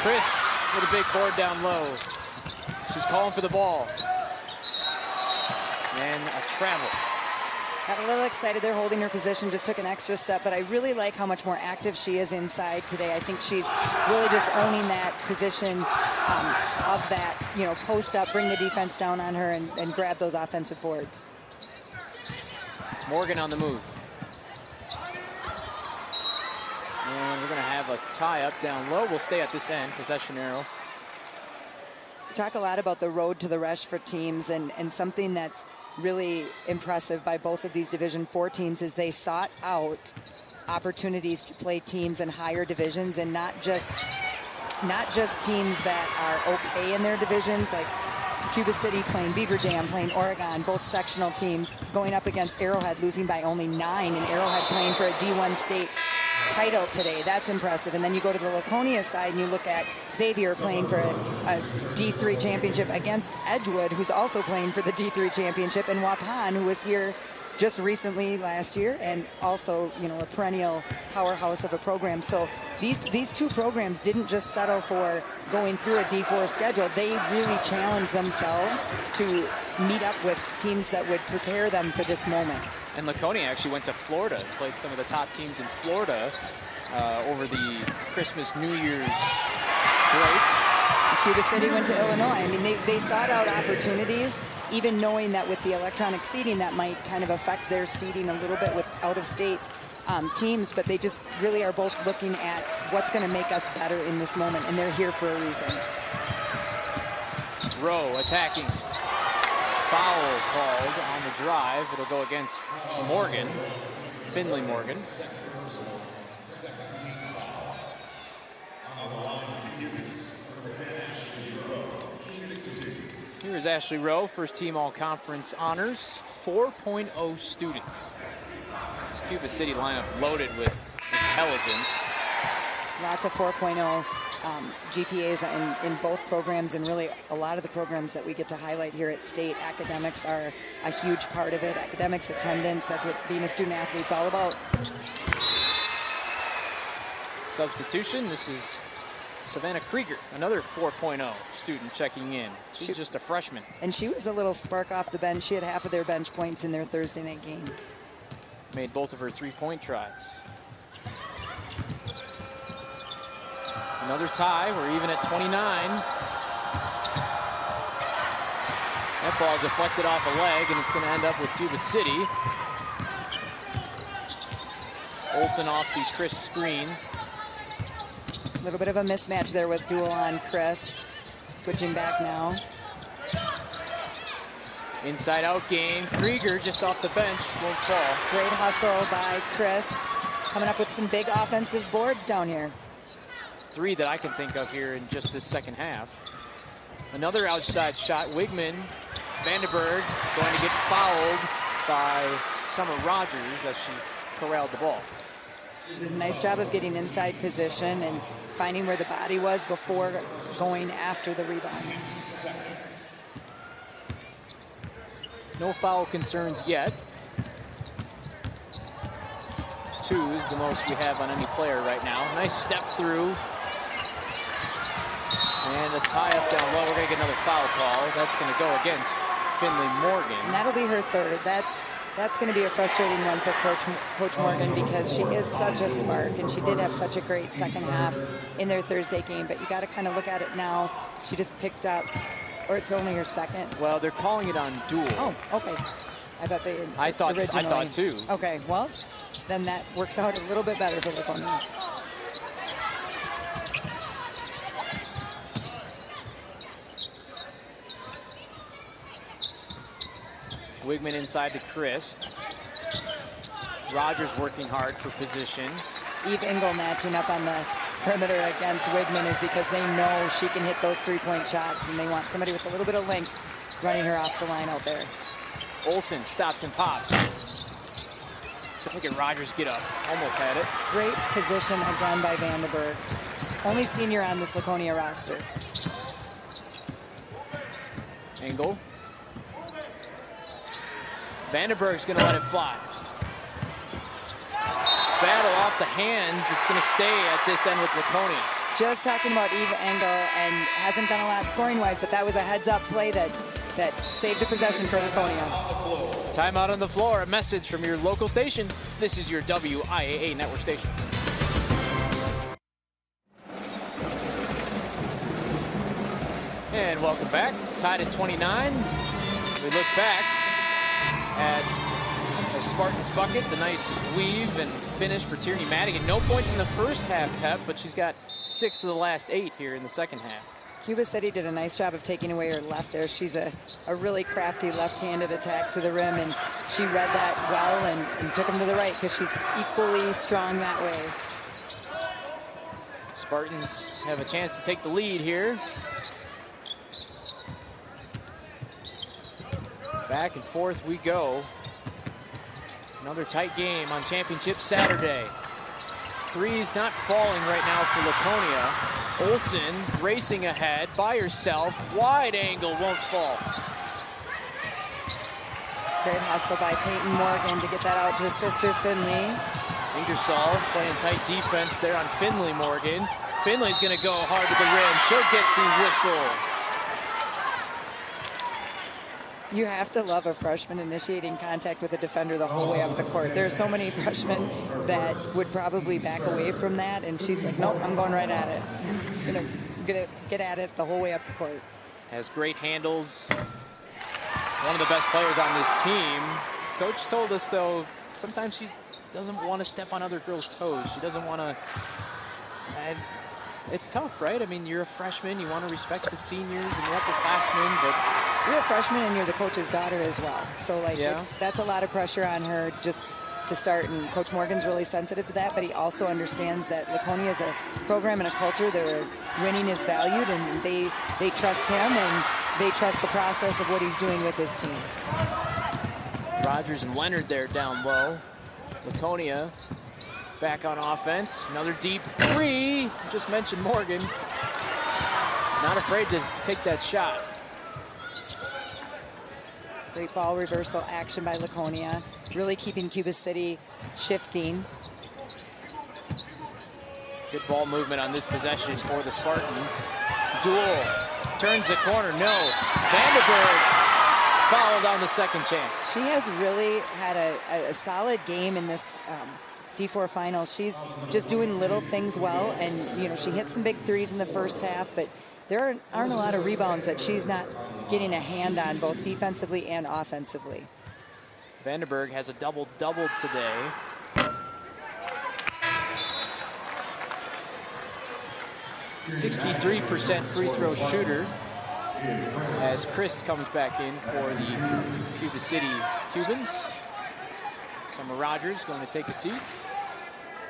Chris with a big board down low. She's calling for the ball. And a travel. Got a little excited there holding her position, just took an extra step, but I really like how much more active she is inside today. I think she's really just owning that position of that, post up, bring the defense down on her and grab those offensive boards. Morgan on the move. And we're going to have a tie up down low. We'll stay at this end, possession arrow. We talk a lot about the road to the rush for teams, and something that's really impressive by both of these Division IV teams is they sought out opportunities to play teams in higher divisions, and not just teams that are okay in their divisions, like Cuba City playing Beaver Dam, playing Oregon, both sectional teams going up against Arrowhead, losing by only 9, and Arrowhead playing for a D1 state title today. That's impressive. And then you go to the Laconia side and you look at Xavier playing for a D3 championship against Edgewood, who's also playing for the D3 championship, and Waupun, who was here just recently last year, and also, a perennial powerhouse of a program. So these 2 programs didn't just settle for going through a D4 schedule. They really challenged themselves to meet up with teams that would prepare them for this moment. And Laconia actually went to Florida, played some of the top teams in Florida over the Christmas, New Year's break. Cuba City went to Illinois. I mean, they sought out opportunities, even knowing that with the electronic seeding, that might kind of affect their seeding a little bit with out-of-state teams, but they just really are both looking at what's going to make us better in this moment, and they're here for a reason. Rowe attacking. Foul called on the drive. It'll go against Morgan, Finley Morgan. Here's Ashley Rowe, first team all-conference honors, 4.0 students. This Cuba City lineup loaded with intelligence. Lots of 4.0 GPAs in both programs, and really a lot of the programs that we get to highlight here at State. Academics are a huge part of it. Academics, attendance, that's what being a student athlete's all about. Substitution, this is Savannah Krieger, another 4.0 student checking in. She's just a freshman. And she was a little spark off the bench. She had half of their bench points in their Thursday night game. Made both of her 3-point tries. Another tie. We're even at 29. That ball deflected off a leg, and it's going to end up with Cuba City. Olsen off the Chris screen. A little bit of a mismatch there with Duel on Chris. Switching back now. Inside out game. Krieger just off the bench, won't fall. Great hustle by Chris. Coming up with some big offensive boards down here. 3 that I can think of here in just this second half. Another outside shot. Wigman, Vandenberg going to get fouled by Summer Rogers as she corralled the ball. She did a nice job of getting inside position and finding where the body was before going after the rebound. No foul concerns yet. 2 is the most we have on any player right now. Nice step through. And a tie up down low. We're going to get another foul call. That's going to go against Finley Morgan. And that'll be her 3rd. That's going to be a frustrating one for Coach Morgan because she is such a spark and she did have such a great second half in their Thursday game. But you got to kind of look at it now. She just picked up, or it's only her 2nd. Well, they're calling it on Duel. Oh, okay. I thought too. Okay, well, then that works out a little bit better for Laconia. Wigman inside to Chris. Rogers working hard for position. Eve Engel matching up on the perimeter against Wigman is because they know she can hit those 3-point shots, and they want somebody with a little bit of length running her off the line out there. Olsen stops and pops. Look at Rogers get up. Almost had it. Great position again by Vandenberg. Only senior on this Laconia roster. Engel. Vandenberg's going to let it fly. Battle off the hands. It's going to stay at this end with Laconia. Just talking about Eve Engel, and hasn't done a lot scoring-wise, but that was a heads-up play that saved the possession for Laconia. Timeout on the floor. A message from your local station. This is your WIAA network station. And welcome back. Tied at 29. We look back at the Spartans bucket. The nice weave and finish for Tierney Madigan. No points in the first half, Pep, but she's got 6 of the last 8 here in the second half. Cuba City did a nice job of taking away her left there. She's a really crafty left-handed attack to the rim, and she read that well and took them to the right because she's equally strong that way. Spartans have a chance to take the lead here. Back and forth we go. Another tight game on Championship Saturday. Threes not falling right now for Laconia. Olsen racing ahead by herself. Wide angle, won't fall. Great hustle by Peyton Morgan to get that out to his sister Finley. Ingersoll playing tight defense there on Finley Morgan. Finley's going to go hard to the rim. She'll get the whistle. You have to love a freshman initiating contact with a defender the whole way up the court. There are so many freshmen that would probably back away from that, and she's like, nope, I'm going right at it. Gonna get at it the whole way up the court. Has great handles. One of the best players on this team. Coach told us, though, sometimes she doesn't want to step on other girls' toes. She doesn't want to... It's tough, right? I mean, you're a freshman. You want to respect the seniors and the upperclassmen, but... You're a freshman and you're the coach's daughter as well. So, like, yeah. That's a lot of pressure on her just to start. And Coach Morgan's really sensitive to that, but he also understands that Laconia is a program and a culture where winning is valued, and they trust him and they trust the process of what he's doing with his team. Rogers and Leonard there down low. Laconia back on offense. Another deep 3. Just mentioned Morgan. Not afraid to take that shot. Great ball reversal action by Laconia. Really keeping Cuba City shifting. Good ball movement on this possession for the Spartans. Duel turns the corner. No. Vandenberg fouled on the second chance. She has really had a solid game in this D4 final. She's just doing little things well, and you know, she hit some big threes in the first half, but there aren't a lot of rebounds that she's not getting a hand on, both defensively and offensively. Vandenberg has a double-double today. 63% free throw shooter, as Chris comes back in for the Cuba City Cubans. Summer Rogers going to take a seat.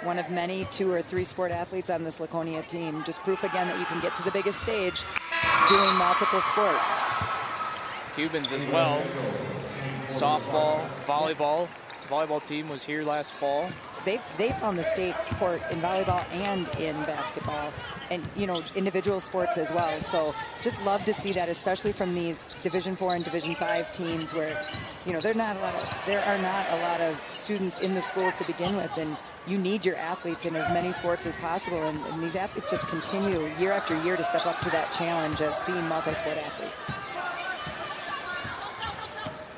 One of many 2 or 3 sport athletes on this Laconia team. Just proof again that you can get to the biggest stage doing multiple sports. Cubans as well. Softball, volleyball. Volleyball team was here last fall. They found the state court in volleyball and in basketball, and individual sports as well. So just love to see that, especially from these Division 4 and Division 5 teams where there are not a lot of students in the schools to begin with, and you need your athletes in as many sports as possible. And these athletes just continue year after year to step up to that challenge of being multi-sport athletes.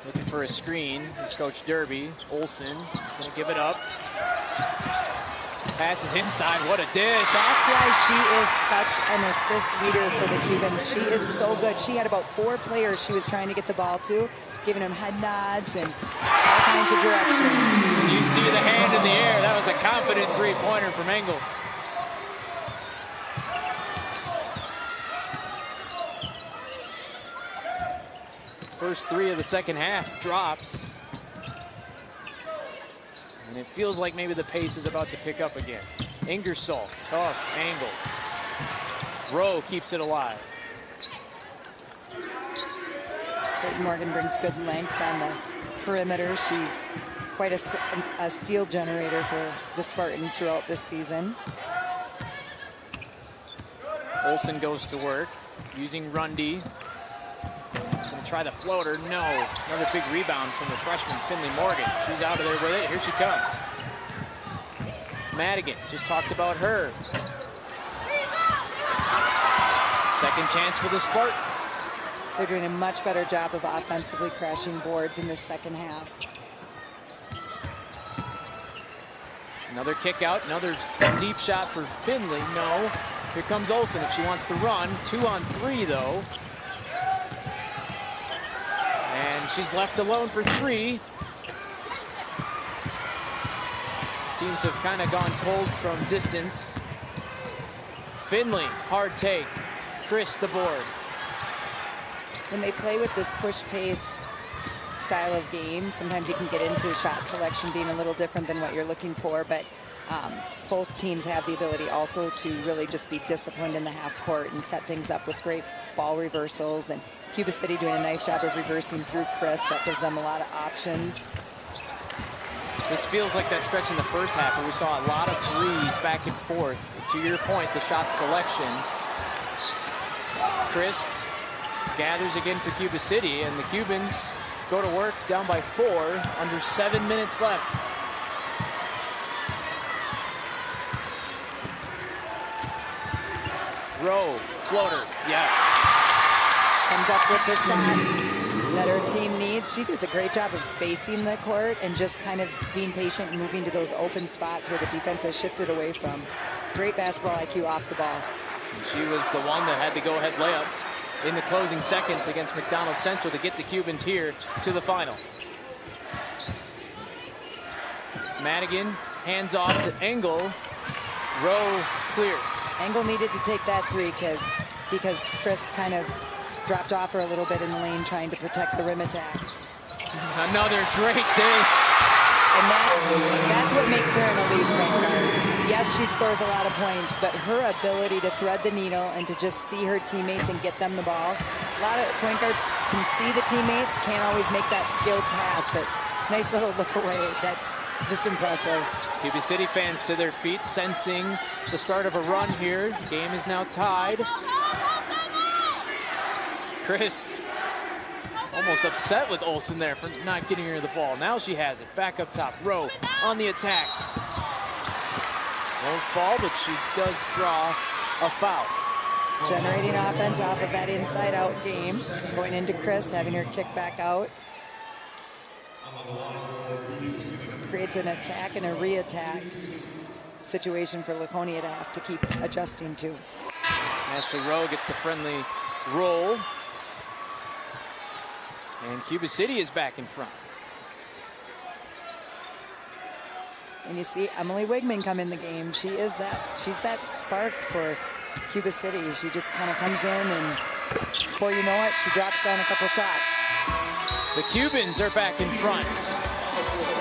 Looking for a screen is Coach Derby. Olsen gonna give it up. Passes inside, what a dish. That's why she is such an assist leader for the Cubans. She is so good. She had about 4 players she was trying to get the ball to, giving them head nods and all kinds of direction. You see the hand in the air. That was a confident three-pointer from Engel. First 3 of the second half drops. And it feels like maybe the pace is about to pick up again. Ingersoll, tough angle. Rowe keeps it alive. Clayton Morgan brings good length on the perimeter. She's quite a steal generator for the Spartans throughout this season. Olsen goes to work, using Rundy. Gonna try the floater, no. Another big rebound from the freshman, Finley Morgan. She's out of there with it, here she comes. Madigan, just talked about her. Second chance for the Spartans. They're doing a much better job of offensively crashing boards in the second half. Another kick out, another deep shot for Finley, no. Here comes Olsen if she wants to run. 2 on 3 though. And she's left alone for 3. Teams have kind of gone cold from distance. Finley, hard take. Chris, the board. When they play with this push pace style of game, sometimes you can get into shot selection being a little different than what you're looking for, but both teams have the ability also to really just be disciplined in the half court and set things up with great ball reversals, and Cuba City doing a nice job of reversing through Chris. That gives them a lot of options. This feels like that stretch in the first half where we saw a lot of threes back and forth. To your point, the shot selection. Chris gathers again for Cuba City, and the Cubans go to work down by 4, under 7 minutes left. Rowe, floater, yes. Comes up with the shots that her team needs. She does a great job of spacing the court and just kind of being patient and moving to those open spots where the defense has shifted away from. Great basketball IQ off the ball. And she was the one that had the go-ahead layup in the closing seconds against McDonald Central to get the Cubans here to the finals. Madigan hands off to Engel. Rowe clears. Engel needed to take that 3 because Chris kind of dropped off her a little bit in the lane trying to protect the rim attack. Another great dish. And that's what makes her an elite point guard. Yes, she scores a lot of points, but her ability to thread the needle and to just see her teammates and get them the ball. A lot of point guards can see the teammates, can't always make that skilled pass, but nice little look away. That's just impressive. Cuba City fans to their feet, sensing the start of a run here. Game is now tied. Chris almost upset with Olsen there for not getting her the ball. Now she has it. Back up top. Rowe on the attack. Won't fall, but she does draw a foul. Generating offense off of that inside-out game. Going into Chris, having her kick back out. Creates an attack and a re-attack situation for Laconia to have to keep adjusting to. Ashley Rowe gets the friendly roll. And Cuba City is back in front. And you see Emily Wigman come in the game. She's that spark for Cuba City. She just kind of comes in, and before you know it, she drops down a couple shots. The Cubans are back in front,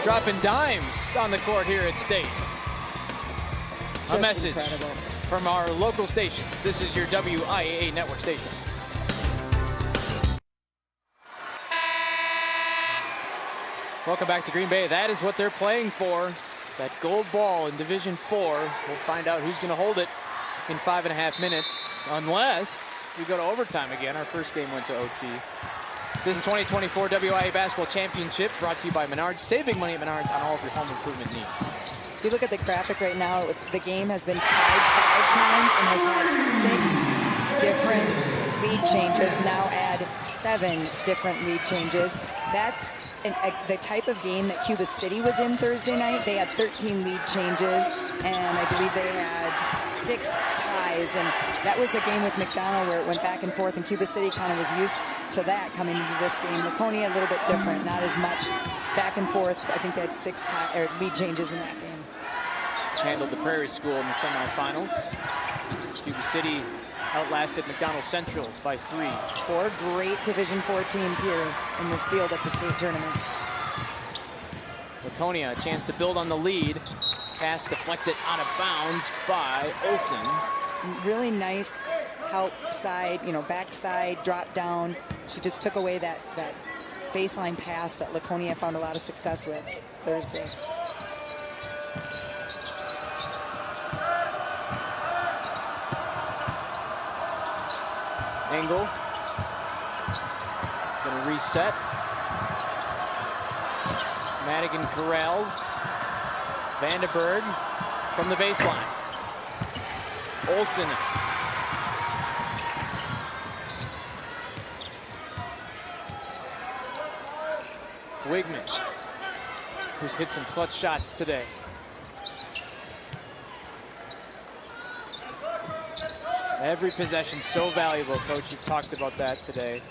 dropping dimes on the court here at State. A message from our local stations. This is your WIAA network station. Welcome back to Green Bay. That is what they're playing for. That gold ball in Division 4. We'll find out who's going to hold it in 5.5 minutes, unless we go to overtime again. Our first game went to OT. This is 2024 WIAA Basketball Championship brought to you by Menards. Saving money at Menards on all of your home improvement needs. If you look at the graphic right now, the game has been tied 5 times and has had 6 different lead changes. Now add 7 different lead changes. That's the type of game that Cuba City was in Thursday night. They had 13 lead changes, and I believe they had 6 ties. And that was the game with McDonald where it went back and forth, and Cuba City kind of was used to that coming into this game. Laconia a little bit different, not as much back and forth. I think they had 6 lead changes in that game. Handled the Prairie School in the semifinals. Cuba City outlasted McDonald Central by 3. 4 great Division 4 teams here in this field at the state tournament. Laconia, a chance to build on the lead. Pass deflected out of bounds by Olsen. Really nice help side, backside, drop down. She just took away that baseline pass that Laconia found a lot of success with Thursday. Engel going to reset. Madigan corrals Vandenberg from the baseline. Olsen. Wigman, who's hit some clutch shots today. Every possession so valuable, Coach. You've talked about that today.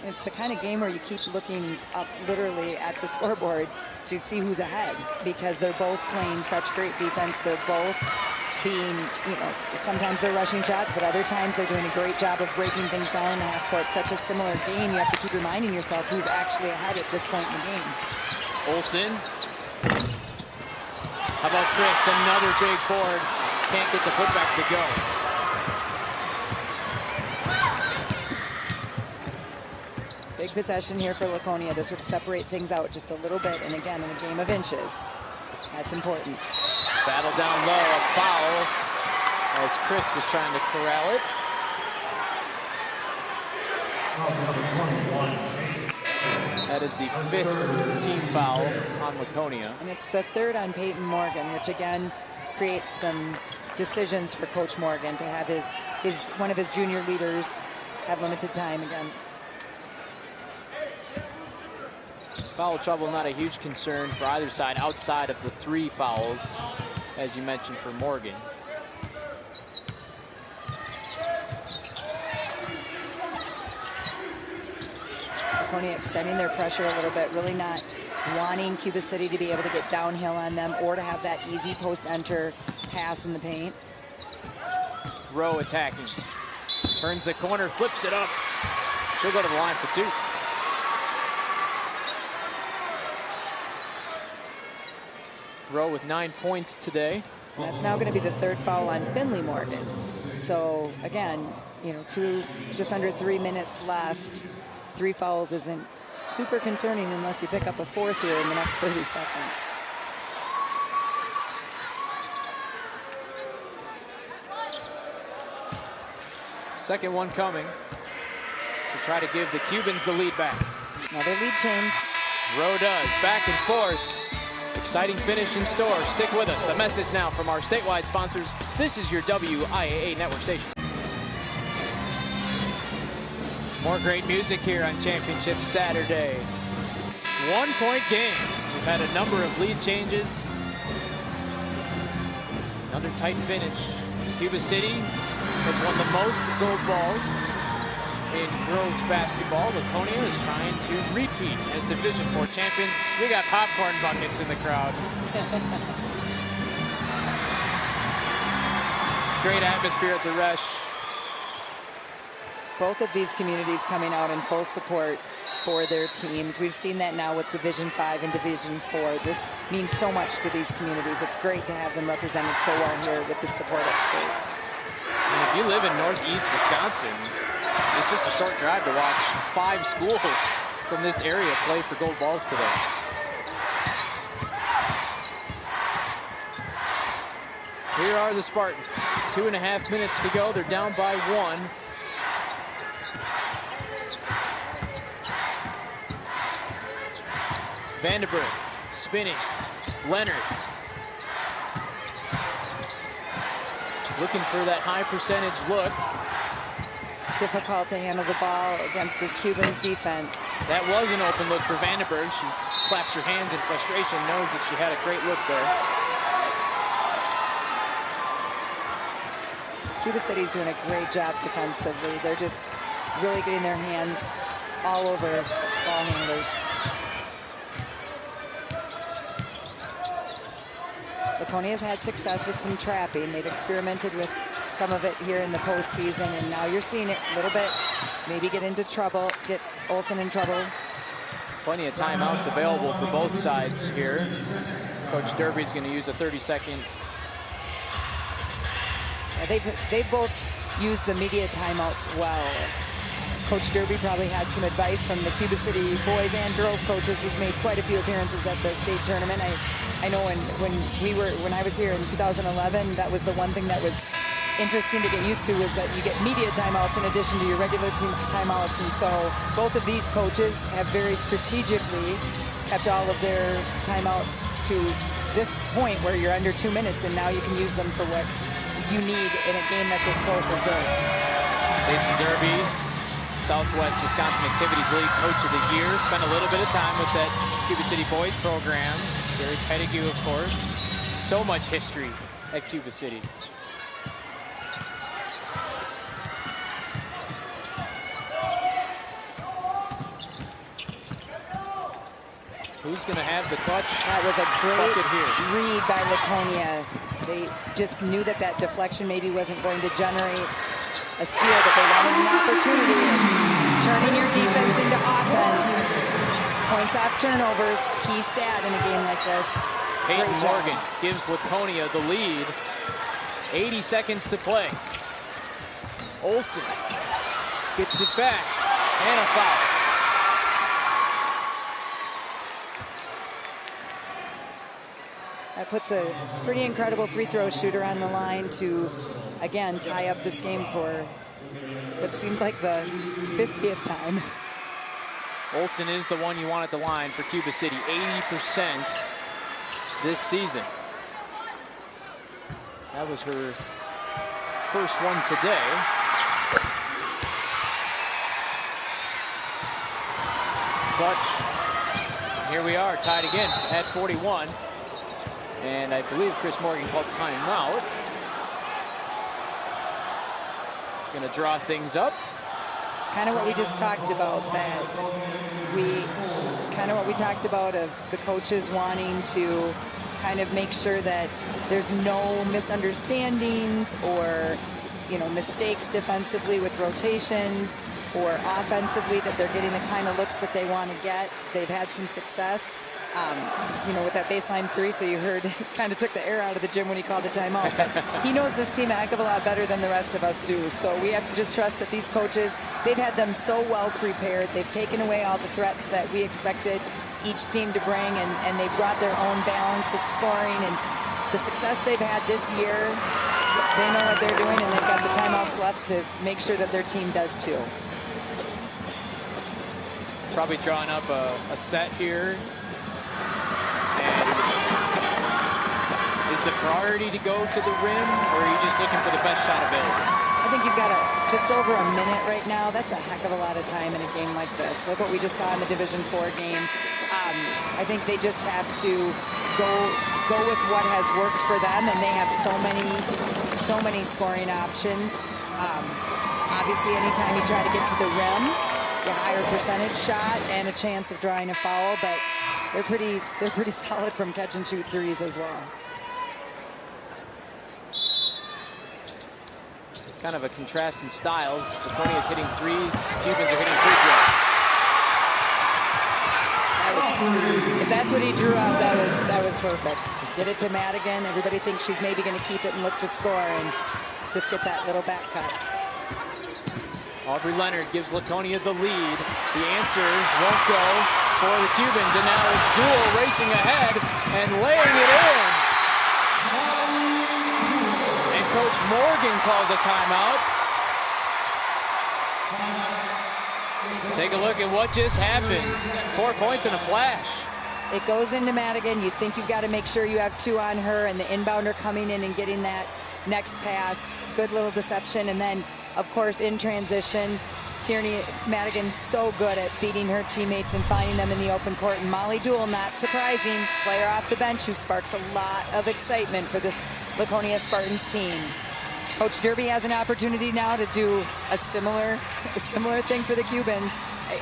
It's the kind of game where you keep looking up literally at the scoreboard to see who's ahead, because they're both playing such great defense. They're both being, sometimes they're rushing shots, but other times they're doing a great job of breaking things down in the half court. Such a similar game, you have to keep reminding yourself who's actually ahead at this point in the game. Olsen. How about Chris? Another big board. Can't get the putback to go. Big possession here for Laconia. This would separate things out just a little bit, and again, in a game of inches. That's important. Battle down low, a foul, as Chris was trying to corral it. That is the 5th team foul on Laconia. And it's the 3rd on Peyton Morgan, which again creates some decisions for Coach Morgan to have one of his junior leaders have limited time again. Foul trouble, not a huge concern for either side outside of the 3 fouls, as you mentioned, for Morgan. Laconia extending their pressure a little bit, really not wanting Cuba City to be able to get downhill on them or to have that easy post-enter pass in the paint. Rowe attacking. Turns the corner, flips it up. She'll go to the line for 2. Rowe with 9 points today. That's now going to be the 3rd foul on Finley Morgan. So again, just under 3 minutes left. 3 fouls isn't super concerning unless you pick up a 4th here in the next 30 seconds. Second one coming to try to give the Cubans the lead back. Another lead change. Rowe does. Back and forth. Exciting finish in store. Stick with us. A message now from our statewide sponsors. This is your WIAA network station. More great music here on Championship Saturday. 1-point game. We've had a number of lead changes. Another tight finish. Cuba City has won the most gold balls in girls basketball. Laconia is trying to repeat as Division 4 champions. We got popcorn buckets in the crowd. Great atmosphere at the Rush. Both of these communities coming out in full support for their teams. We've seen that now with Division 5 and Division 4. This means so much to these communities. It's great to have them represented so well here with the support of state. And if you live in northeast Wisconsin, it's just a short drive to watch 5 schools from this area play for gold balls today. Here are the Spartans. 2.5 minutes to go. They're down by 1. Vandenberg spinning. Leonard looking for that high percentage look. It's difficult to handle the ball against this Cuban's defense. That was an open look for Vandenberg. She claps her hands in frustration, knows that she had a great look there. Cuba City's doing a great job defensively. They're just really getting their hands all over ball handlers. Laconia's had success with some trapping. They've experimented with some of it here in the postseason, and now you're seeing it a little bit, maybe get into trouble, get Olsen in trouble. Plenty of timeouts available for both sides here. Coach Derby's going to use a 30-second. Yeah, they've both used the media timeouts well. Coach Derby probably had some advice from the Cuba City boys and girls coaches who've made quite a few appearances at the state tournament. I know when I was here in 2011, that was the one thing that was interesting to get used to, was that you get media timeouts in addition to your regular team timeouts. And so both of these coaches have very strategically kept all of their timeouts to this point where you're under 2 minutes, and now you can use them for what you need in a game that's as close as this. Jason Derby, Southwest Wisconsin Activities League Coach of the Year. Spent a little bit of time with that Cuba City boys program. Gary Pettigrew, of course. So much history at Cuba City. Who's going to have the clutch? That was a great read by Laconia. They just knew that that deflection maybe wasn't going to generate a steal, but they wanted an opportunity. Turning your defense into offense. Points off turnovers, key stat in a game like this. Peyton Morgan gives Laconia the lead. 80 seconds to play. Olsen gets it back, and a foul. That puts a pretty incredible free throw shooter on the line to, again, tie up this game for what seems like the 50th time. Olsen is the one you want at the line for Cuba City. 80% this season. That was her first one today. Clutch. Here we are, tied again at 41. And I believe Chris Morgan called timeout. Going to draw things up. Kind of what we just talked about, what we talked about of the coaches wanting to kind of make sure that there's no misunderstandings or, mistakes defensively with rotations, or offensively that they're getting the kind of looks that they want to get. They've had some success. With that baseline three, so you heard, kind of took the air out of the gym when he called the timeout. But he knows this team a heck of a lot better than the rest of us do. So we have to just trust that these coaches, they've had them so well prepared. They've taken away all the threats that we expected each team to bring, and they've brought their own balance of scoring. And the success they've had this year, they know what they're doing, and they've got the timeouts left to make sure that their team does too. Probably drawing up a set here. Is the priority to go to the rim, or are you just looking for the best shot available? I think you've got just over a minute right now. That's a heck of a lot of time in a game like this. Look what we just saw in the Division 4 game. I think they just have to go with what has worked for them, and they have so many scoring options. Obviously, anytime you try to get to the rim, the higher percentage shot and a chance of drawing a foul, but they're pretty solid from catch and shoot threes as well. kind of a contrast in styles. Laconia is hitting threes, Cubans are hitting free throws. If that's what he drew up, that was perfect. Get it to Madigan. Everybody thinks she's maybe going to keep it and look to score and just get that little back cut. Aubrey Leonard gives Laconia the lead. The answer won't go for the Cubans, and now it's Duel racing ahead and laying it in. And Coach Morgan calls a timeout. Take a look at what just happened. 4 points and a flash. It goes into Madigan. You think you've got to make sure you have 2 on her, and the inbounder coming in and getting that next pass. Good little deception. And then, of course, in transition, Tierney Madigan's so good at feeding her teammates and finding them in the open court. And Molly Duel, not surprising, player off the bench who sparks a lot of excitement for this Laconia Spartans team. Coach Derby has an opportunity now to do a similar thing for the Cubans.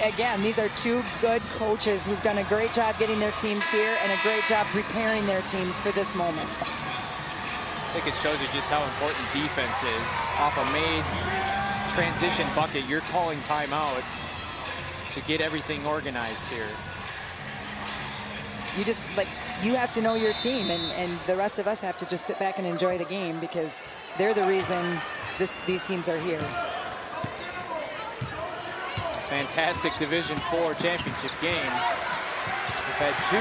Again, these are 2 good coaches who've done a great job getting their teams here and a great job preparing their teams for this moment. I think it shows you just how important defense is. Off a made transition bucket, you're calling timeout to get everything organized here. You have to know your team, and the rest of us have to just sit back and enjoy the game because they're the reason these teams are here. Fantastic Division IV championship game. We've had 2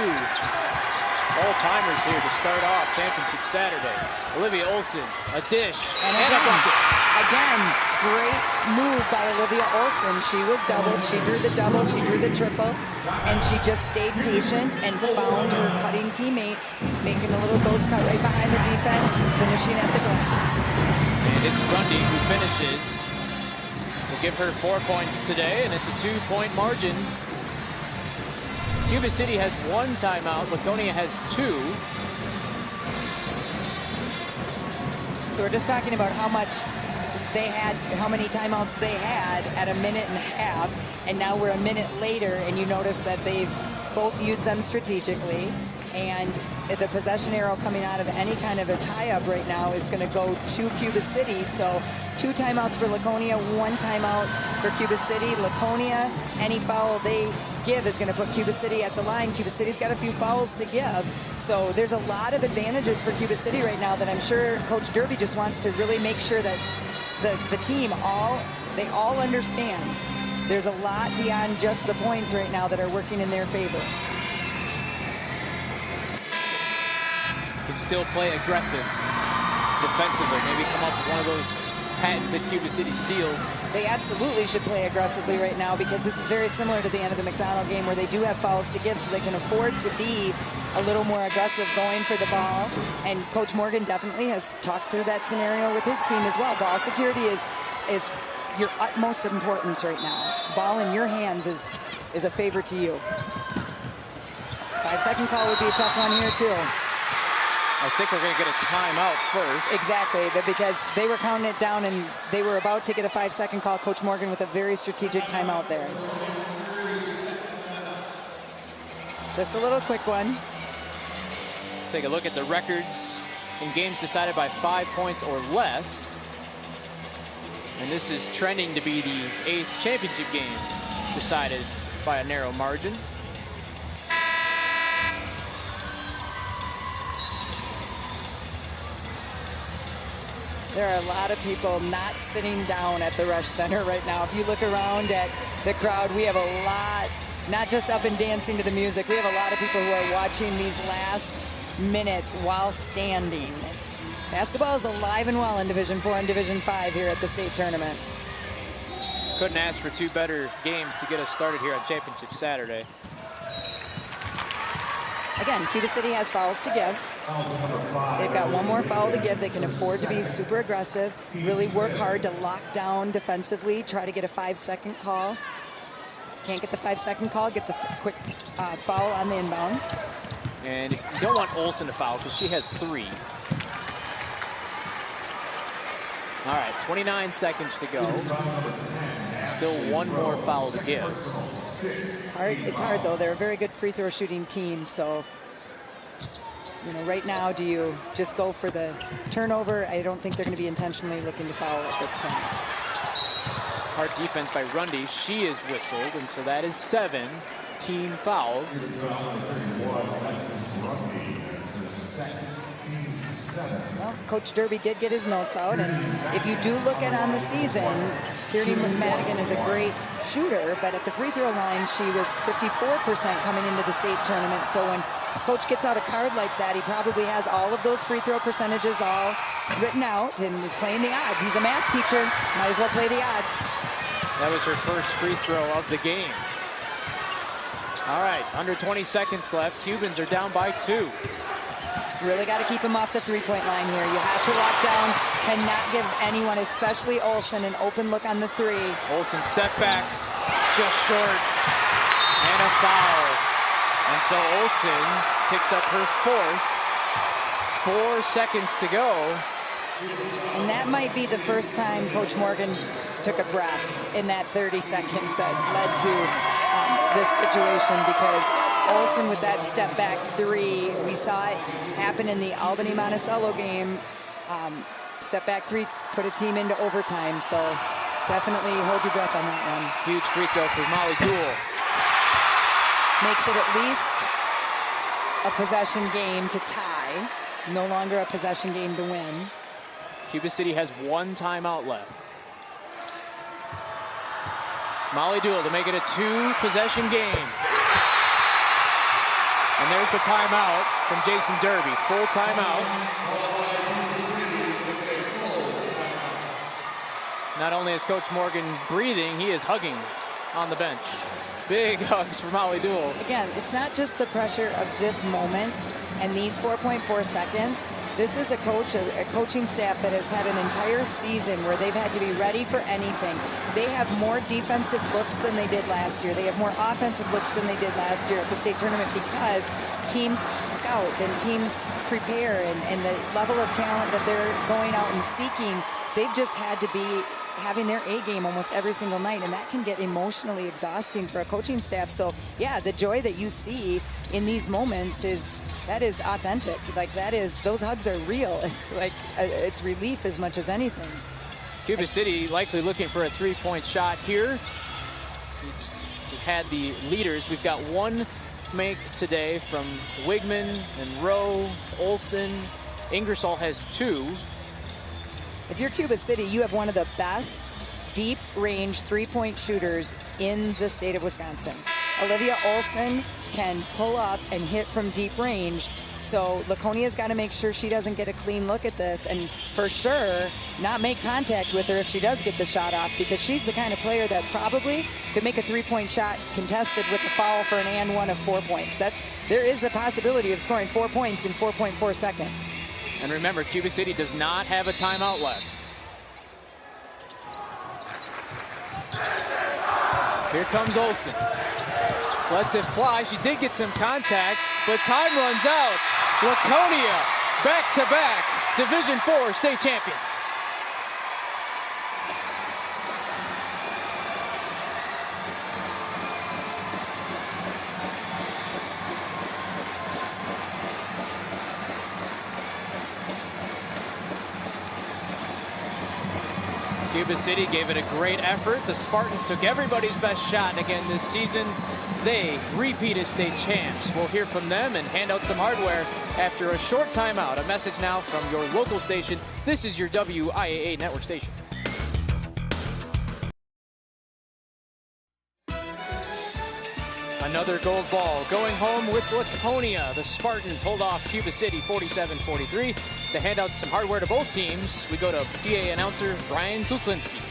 all-timers here to start off championship Saturday. Olivia Olson, a dish, and a bucket. Again, great move by Olivia Olson. She was doubled, she drew the double, she drew the triple, and she just stayed patient and found her cutting teammate, making a little ghost cut right behind the defense, finishing at the glass. And it's Grundy who finishes. So give her 4 points today, and it's a 2-point margin. Cuba City has 1 timeout. Laconia has 2. So we're just talking about how many timeouts they had at a minute and a half, and now we're a minute later, and you notice that they've both used them strategically, and the possession arrow coming out of any kind of a tie-up right now is going to go to Cuba City. So 2 timeouts for Laconia, 1 timeout for Cuba City. Laconia, any foul they give is going to put Cuba City at the line. Cuba City's got a few fouls to give. So there's a lot of advantages for Cuba City right now that I'm sure Coach Derby just wants to really make sure that the team they all understand. There's a lot beyond just the points right now that are working in their favor. Can still play aggressive defensively. Maybe come up with one of those patented Cuba City steals. They absolutely should play aggressively right now because this is very similar to the end of the McDonald game where they do have fouls to give, so they can afford to be a little more aggressive going for the ball. And Coach Morgan definitely has talked through that scenario with his team as well. Ball security is your utmost importance right now. Ball in your hands is a favor to you. 5-second call would be a tough one here too. I think we're going to get a timeout first. Exactly, because they were counting it down and they were about to get a 5-second call. Coach Morgan with a very strategic timeout there. Just a little quick one. Take a look at the records in games decided by 5 points or less. And this is trending to be the 8th championship game decided by a narrow margin. There are a lot of people not sitting down at the Rush Center right now. If you look around at the crowd, we have a lot, not just up and dancing to the music, we have a lot of people who are watching these last minutes while standing. Basketball is alive and well in Division IV and Division V here at the state tournament. Couldn't ask for 2 better games to get us started here on Championship Saturday. Again, Cuba City has fouls to give. They've got 1 more foul to give. They can afford to be super aggressive, really work hard to lock down defensively, try to get a 5-second call. Can't get the 5-second call, get the quick foul on the inbound. And you don't want Olsen to foul because she has 3. All right, 29 seconds to go. Still 1 more foul to give. It's hard though. They're a very good free throw shooting team, so You know, right now, do you just go for the turnover? I don't think they're going to be intentionally looking to foul at this point. Hard defense by Rundy. She is whistled, and so that is 7 team fouls. Well, Coach Derby did get his notes out, and if you do look at on the season, Tierney Madigan is a great shooter, but at the free throw line, she was 54% coming into the state tournament. So when Coach gets out a card like that, he probably has all of those free throw percentages all written out and is playing the odds. He's a math teacher. Might as well play the odds. That was her first free throw of the game. All right, under 20 seconds left. Cubans are down by 2. Really got to keep him off the three-point line here. You have to lock down. Cannot give anyone, especially Olsen, an open look on the 3. Olsen step back, just short, and a foul. And so Olsen picks up her 4th. 4 seconds to go. And that might be the first time Coach Morgan took a breath in that 30 seconds that led to this situation, because Olsen with that step back 3, we saw it happen in the Albany Monticello game. Step back 3 put a team into overtime, so definitely hold your breath on that one. Huge free throw for Molly Dool. Makes it at least a possession game to tie, no longer a possession game to win. Cuba City has 1 timeout left. Molly Dool to make it a 2-possession game. And there's the timeout from Jason Derby. Full timeout. Not only is Coach Morgan breathing, he is hugging on the bench. Big hugs for Molly Dool. Again, it's not just the pressure of this moment and these 4.4 seconds. This is a coaching staff that has had an entire season where they've had to be ready for anything. They have more defensive looks than they did last year. They have more offensive looks than they did last year at the state tournament, because teams scout and teams prepare, and the level of talent that they're going out and seeking, they've just had to be having their A game almost every single night, and that can get emotionally exhausting for a coaching staff. So yeah, the joy that you see in these moments is authentic. Like, those hugs are real. It's like it's relief as much as anything. Cuba City likely looking for a 3-point shot here. We've had the leaders. We've got 1 make today from Wigman and Rowe, Olsen. Ingersoll has 2. If you're Cuba City, you have one of the best deep range 3-point shooters in the state of Wisconsin. Olivia Olsen can pull up and hit from deep range. So Laconia's got to make sure she doesn't get a clean look at this, and for sure not make contact with her if she does get the shot off, because she's the kind of player that probably could make a 3-point shot contested with a foul for an and 1 of 4 points. There is a possibility of scoring 4 points in 4.4 seconds. And remember, Cuba City does not have a timeout left. Here comes Olsen. Lets it fly. She did get some contact, but time runs out. Laconia, back-to-back Division IV state champions. Cuba City gave it a great effort. The Spartans took everybody's best shot, and again this season, they repeat as state champs. We'll hear from them and hand out some hardware after a short timeout. A message now from your local station. This is your WIAA network station. Another gold ball going home with Laconia. The Spartans hold off Cuba City 47-43. To hand out some hardware to both teams, we go to PA announcer Brian Kuklinski.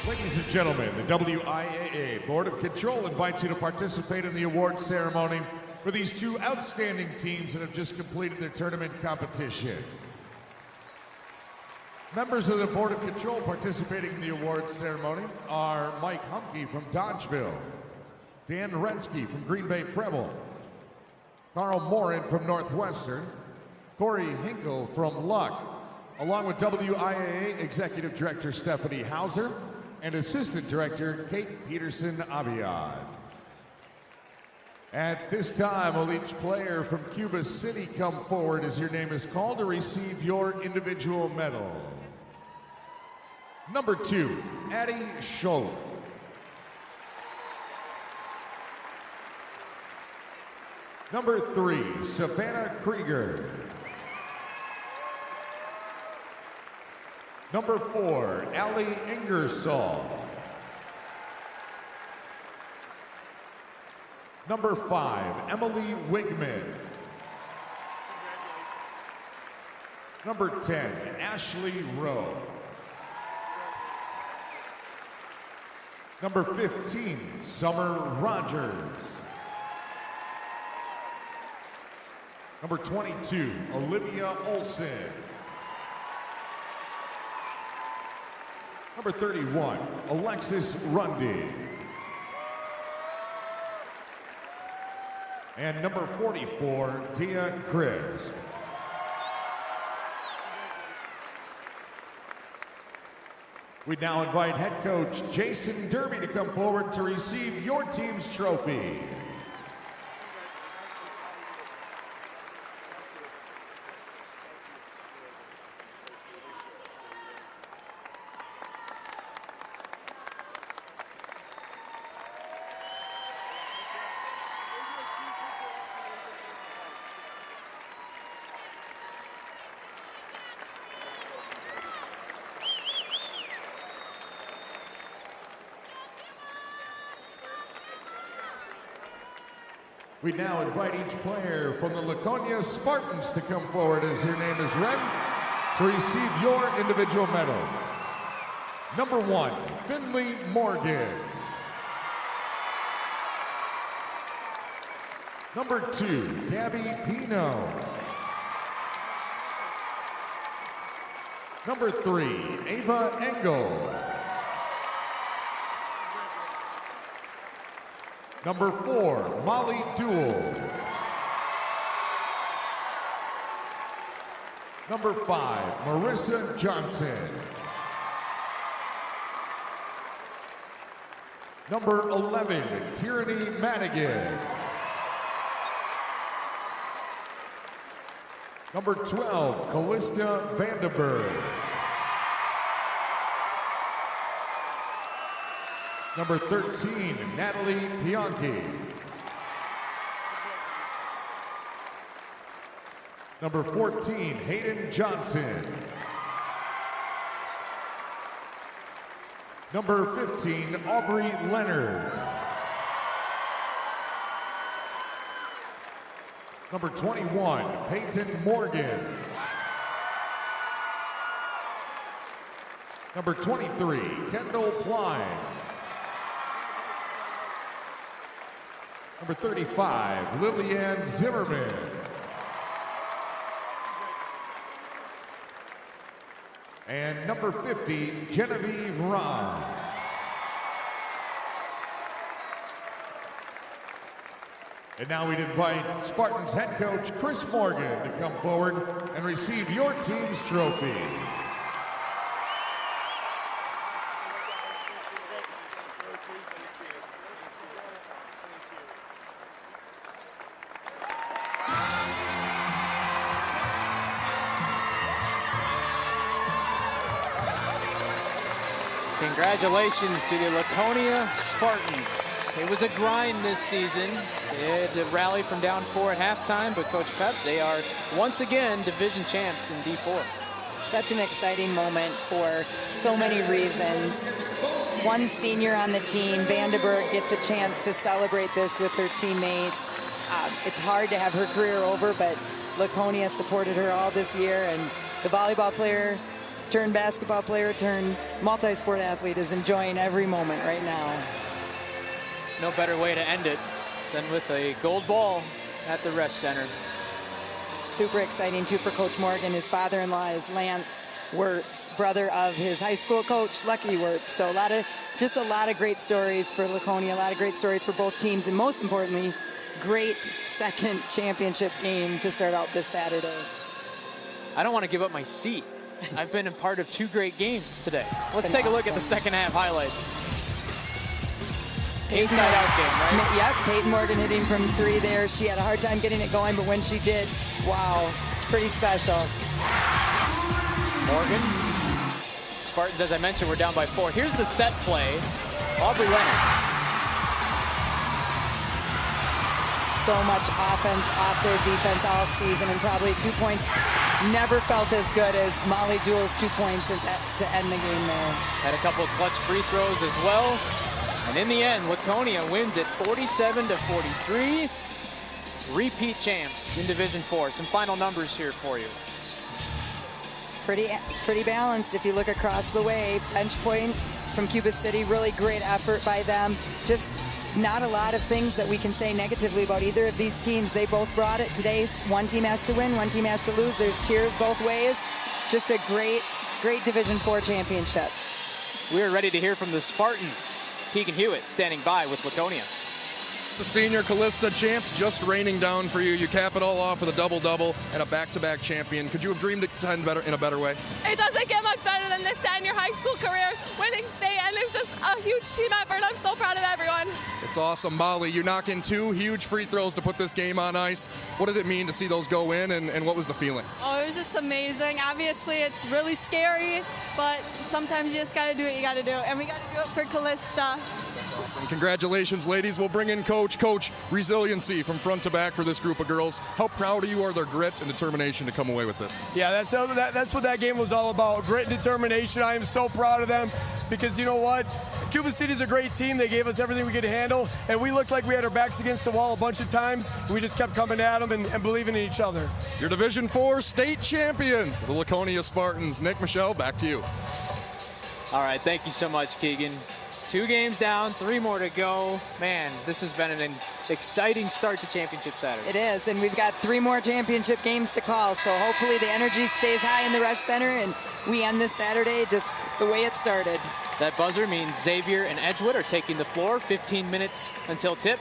Ladies and gentlemen, the WIAA Board of Control invites you to participate in the award ceremony for these 2 outstanding teams that have just completed their tournament competition. Members of the Board of Control participating in the award ceremony are Mike Humke from Dodgeville, Dan Rensky from Green Bay Preble, Carl Morin from Northwestern, Corey Hinkle from Luck, along with WIAA Executive Director Stephanie Hauser and Assistant Director Kate Peterson-Aviad. At this time, will each player from Cuba City come forward as your name is called to receive your individual medal. Number 2, Addie Scholl. Number 3, Savannah Krieger. Number 4, Allie Ingersoll. Number 5, Emily Wigman. Number 10, Ashley Rowe. Number 15, Summer Rogers. Number 22, Olivia Olson. Number 31, Alexis Rundy. And number 44, Dia Christ. We now invite head coach Jason Derby to come forward to receive your team's trophy. We now invite each player from the Laconia Spartans to come forward as your name is read to receive your individual medal. Number 1, Finley Morgan. Number 2, Gabby Pino. Number 3, Ava Engel. Number 4, Molly Duell. Number 5, Marissa Johnson. Number 11, Tierney Madigan. Number 12, Callista Vandenberg. Number 13, Natalie Bianchi. Number 14, Hayden Johnson. Number 15, Aubrey Leonard. Number 21, Peyton Morgan. Number 23, Kendall Klein. Number 35, Lillian Zimmerman. And number 50, Genevieve Ron. And now we'd invite Spartans head coach Chris Morgan to come forward and receive your team's trophy. Congratulations to the Laconia Spartans. It was a grind this season. They had to rally from down 4 at halftime, but Coach Pep, they are once again division champs in D4. Such an exciting moment for so many reasons. One senior on the team, Vandenberg, gets a chance to celebrate this with her teammates. It's hard to have her career over, but Laconia supported her all this year, and the volleyball player turned basketball player turned multi-sport athlete is enjoying every moment right now. No better way to end it than with a gold ball at the Resch Center. Super exciting too for Coach Morgan. His father-in-law is Lance Wirtz, brother of his high school coach Lucky Wirtz. So a lot of great stories for Laconia, a lot of great stories for both teams, and most importantly, great second championship game to start out this Saturday. I don't want to give up my seat. I've been a part of 2 great games today. Let's take a look at the second half highlights. Inside-out game, right? Yep, Peyton Morgan hitting from 3 there. She had a hard time getting it going, but when she did, wow, it's pretty special. Morgan. Spartans, as I mentioned, we're down by 4. Here's the set play. Aubrey Leonard. So much offense off their defense all season, and probably 2 points never felt as good as Molly Jewell's 2 points to end the game there. Had a couple of clutch free throws as well. And in the end, Laconia wins it 47-43. Repeat champs in Division 4. Some final numbers here for you. Pretty balanced if you look across the way. Bench points from Cuba City, really great effort by them. Just not a lot of things that we can say negatively about either of these teams. They both brought it. Today, one team has to win, one team has to lose. There's cheers both ways. Just a great Division 4 championship. We're ready to hear from the Spartans. Keegan Hewitt standing by with Laconia. The senior Callista chance just raining down for you. You cap it all off with a double-double and a back-to-back champion. Could you have dreamed it in a better way? It doesn't get much better than this to end your high school career, winning state, and it was just a huge team effort. I'm so proud of everyone. It's awesome. Molly, you knock in 2 huge free throws to put this game on ice. What did it mean to see those go in, and what was the feeling? Oh, it was just amazing. Obviously, it's really scary, but sometimes you just got to do what you got to do, and we got to do it for Callista. Awesome. Congratulations, ladies. We'll bring in Coach. Coach, resiliency from front to back for this group of girls. How proud are you of their grit and determination to come away with this? Yeah, that's what that game was all about. Grit and determination. I am so proud of them because you know what? Cuba City's a great team. They gave us everything we could handle, and we looked like we had our backs against the wall a bunch of times. We just kept coming at them and believing in each other. Your Division 4 state champions, the Laconia Spartans. Nick, Michelle, back to you. All right, thank you so much, Keegan. 2 games down, 3 more to go. Man, this has been an exciting start to Championship Saturday. It is, and we've got 3 more championship games to call, so hopefully the energy stays high in the Rush Center, and we end this Saturday just the way it started. That buzzer means Xavier and Edgewood are taking the floor. 15 minutes until tip.